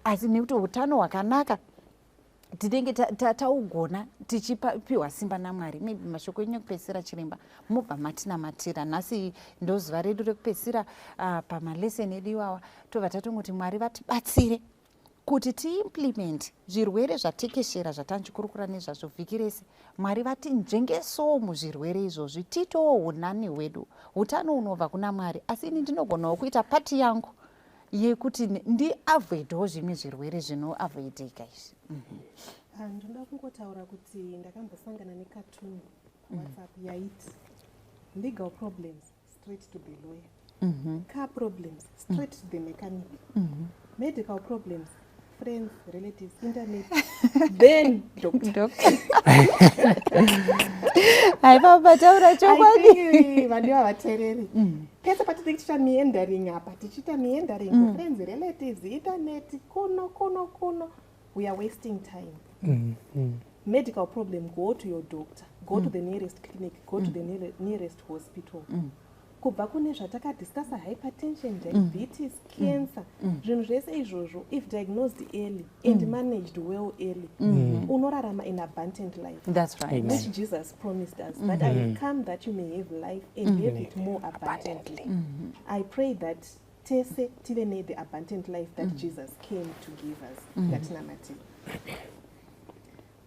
Speaker 2: asi nekuti utano hwakanaka tinenge taugona tichipiwa simba naMwari. Maybe mashoko enyu ekupedzisira chiremba mobva matinamatira. Nhasi ndo zuva redu rekupedzisira pamaleseni edu iwawa, tobva tatongoti Mwari vatibatsire kuti tiimplement zvirwere zvatekeshera zvatanchikurukura nezvazvo vhiki rese. Mwari vatinzvengesowo muzvirwere izvozvi, titowo unani hwedu. Utano unobva kuna Mwari, asi ini ndinogonawo kuita pati yangu yekuti ndiavoidwo zvimwe zvirwere zvinoavoidika izvi.
Speaker 4: Ndoda kungotaura kuti ndakambosangana nekatuni WhatsApp yaiti legal problems straight to the lawyer, car problems straight to the mechanic, medical problems friends, relatives, internet, then doctor.
Speaker 2: Haipapataura chokwadi.
Speaker 4: Vandiwa vatereri. Pese patichita meandering apa, tichita meandering friends, relatives, internet, kuno. We are wasting time. Medical problem, go to your doctor, go to the nearest clinic, go to the nearest hospital. Kubva kune zvatakadiscussa hypertension, diabetes, cancer, zvinhu zvese izvozvo if diagnosed early and managed well early, unorarama in abundant life.
Speaker 2: That's right.
Speaker 4: Which Jesus promised us, that I will come that you may have life and have it more abundantly. I pray that tese tive the abundant life that Jesus came to give us. Ngatinamati.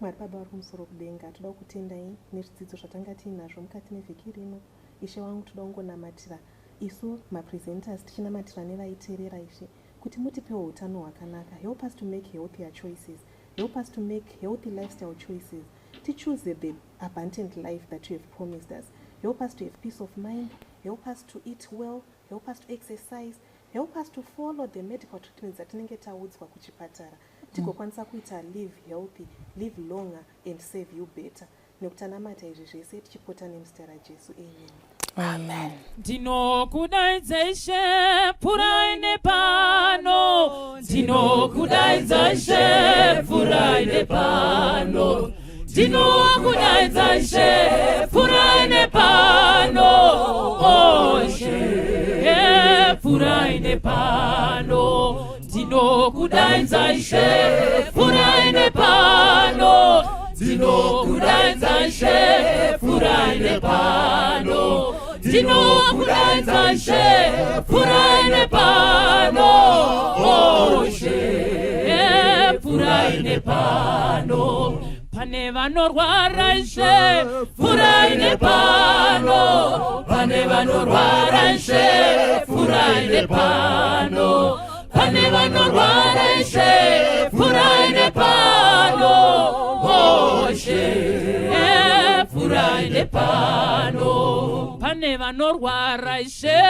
Speaker 4: Mwari Baba vari kumusoro kudenga, toda kutendai nezvidzidzo zvatanga tiinazvo mukati mevhiki rino. Ishe wangu toda kungonamatira isu mapresenters tichinamatira nevaiteerera Ishe kuti mutipewo utano hwakanaka. Help us to make healthier choices. Help us to make healthy lifestyle choices. To choose the abundant life that you have promised us. Help us to have peace of mind. Help us to eat well. Help us to exercise. Help us to follow the medical treatments zatinenge taudzwa kuchipatara. Tigokwanisa kuita live healthy, live longer and serve you better. Nekutanamata izvi zvese tichipota nemuzita raJesu. Amen.
Speaker 2: Amen.
Speaker 1: Ndinokudaidza Ishe, pfurai nepano. Ndinokudaidza Ishe, pfurai nepano. Ndinokudaidza Ishe, pfurai nepano. Oh Ishe, pfurai nepano. Ndinokudaidza Ishe, pfurai nepano. Ndinokudaidza Ishe, pfurai nepano. Ndinokudaidza Ishe, pfurai nepano. Oh Ishe, pfurai nepano. Pane vanorwara Ishe, pfurai nepano. Pane vanorwara Ishe, pfurai nepano. Pane vanorwara Ishe, pfurai nepano. Oh Ishe, pfurai nepano. Pane vanorwara Ishe,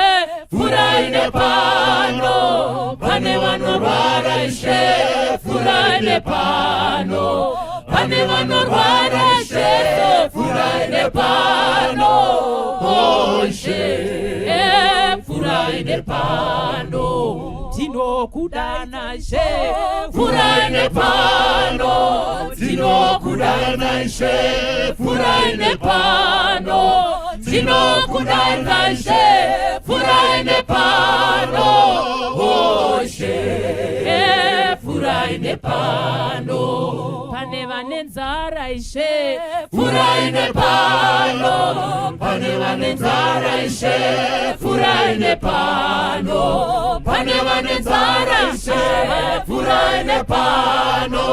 Speaker 1: pfurai nepano. Pane vanorwara Ishe, pfurai nepano. Pane vanorwara Ishe, pfurai nepano. Oh Ishe, pfurai nepano. Ndinokudana Ishe, pfurai nepano. Ndinokudana Ishe, pfurai nepano. Ndinokudana Ishe, pfurai nepano. Oh Ishe, pfurai nepano. Pane vane nzara Ishe, pfurai nepano. Pane vane nzara Ishe, pfurai nepano. Pane vane nzara Ishe, pfurai nepano.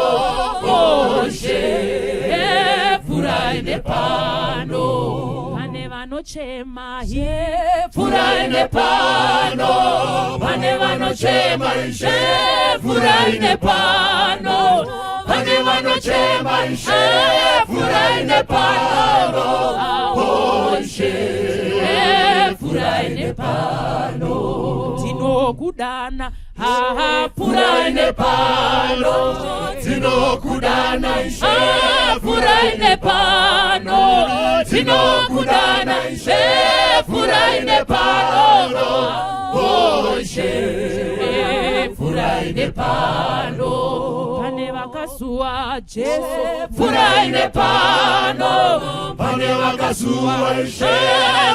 Speaker 1: Oh Ishe, pfurai nepano. Pane vanochema Ishe, pfurai nepano. Pane vanochema Ishe, pfurai nepano. Pane vanochema Ishe, pfurai nepano. Oh Ishe, pfurai nepano. Ndinokudana, pfurai nepano. Ndinokudana Ishe, pfurai nepano. Ndinokudana Ishe, pfurai nepano. Oh Ishe, pfurai nepano. Pane vakasuwa Jesu, pfurai nepano. Pane vakasuwa Ishe,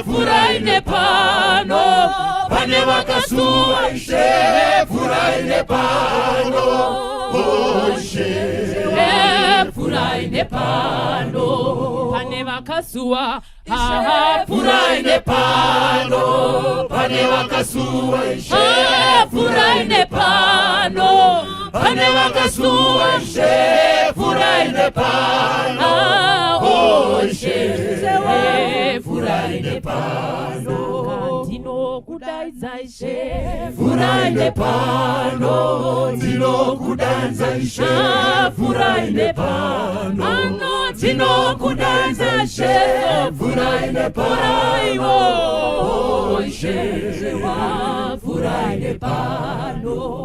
Speaker 1: pfurai nepano. Pane vakasuwa Ishe, pfurai nepano. Oh Ishe, pfurai nepano. Pane vakasuwa pfurai nepano. Pane vakasuwa Ishe, pfurai nepano. Pane vakasuwa Ishe, pfurai nepano. Oh Ishe, pfurai nepano. ndinokudaidza Ishe, furai nepano, ndinokudaidza Ishe, furai nepano, ndinokudaidza Ishe, furai nepano, Ishe, furai nepano.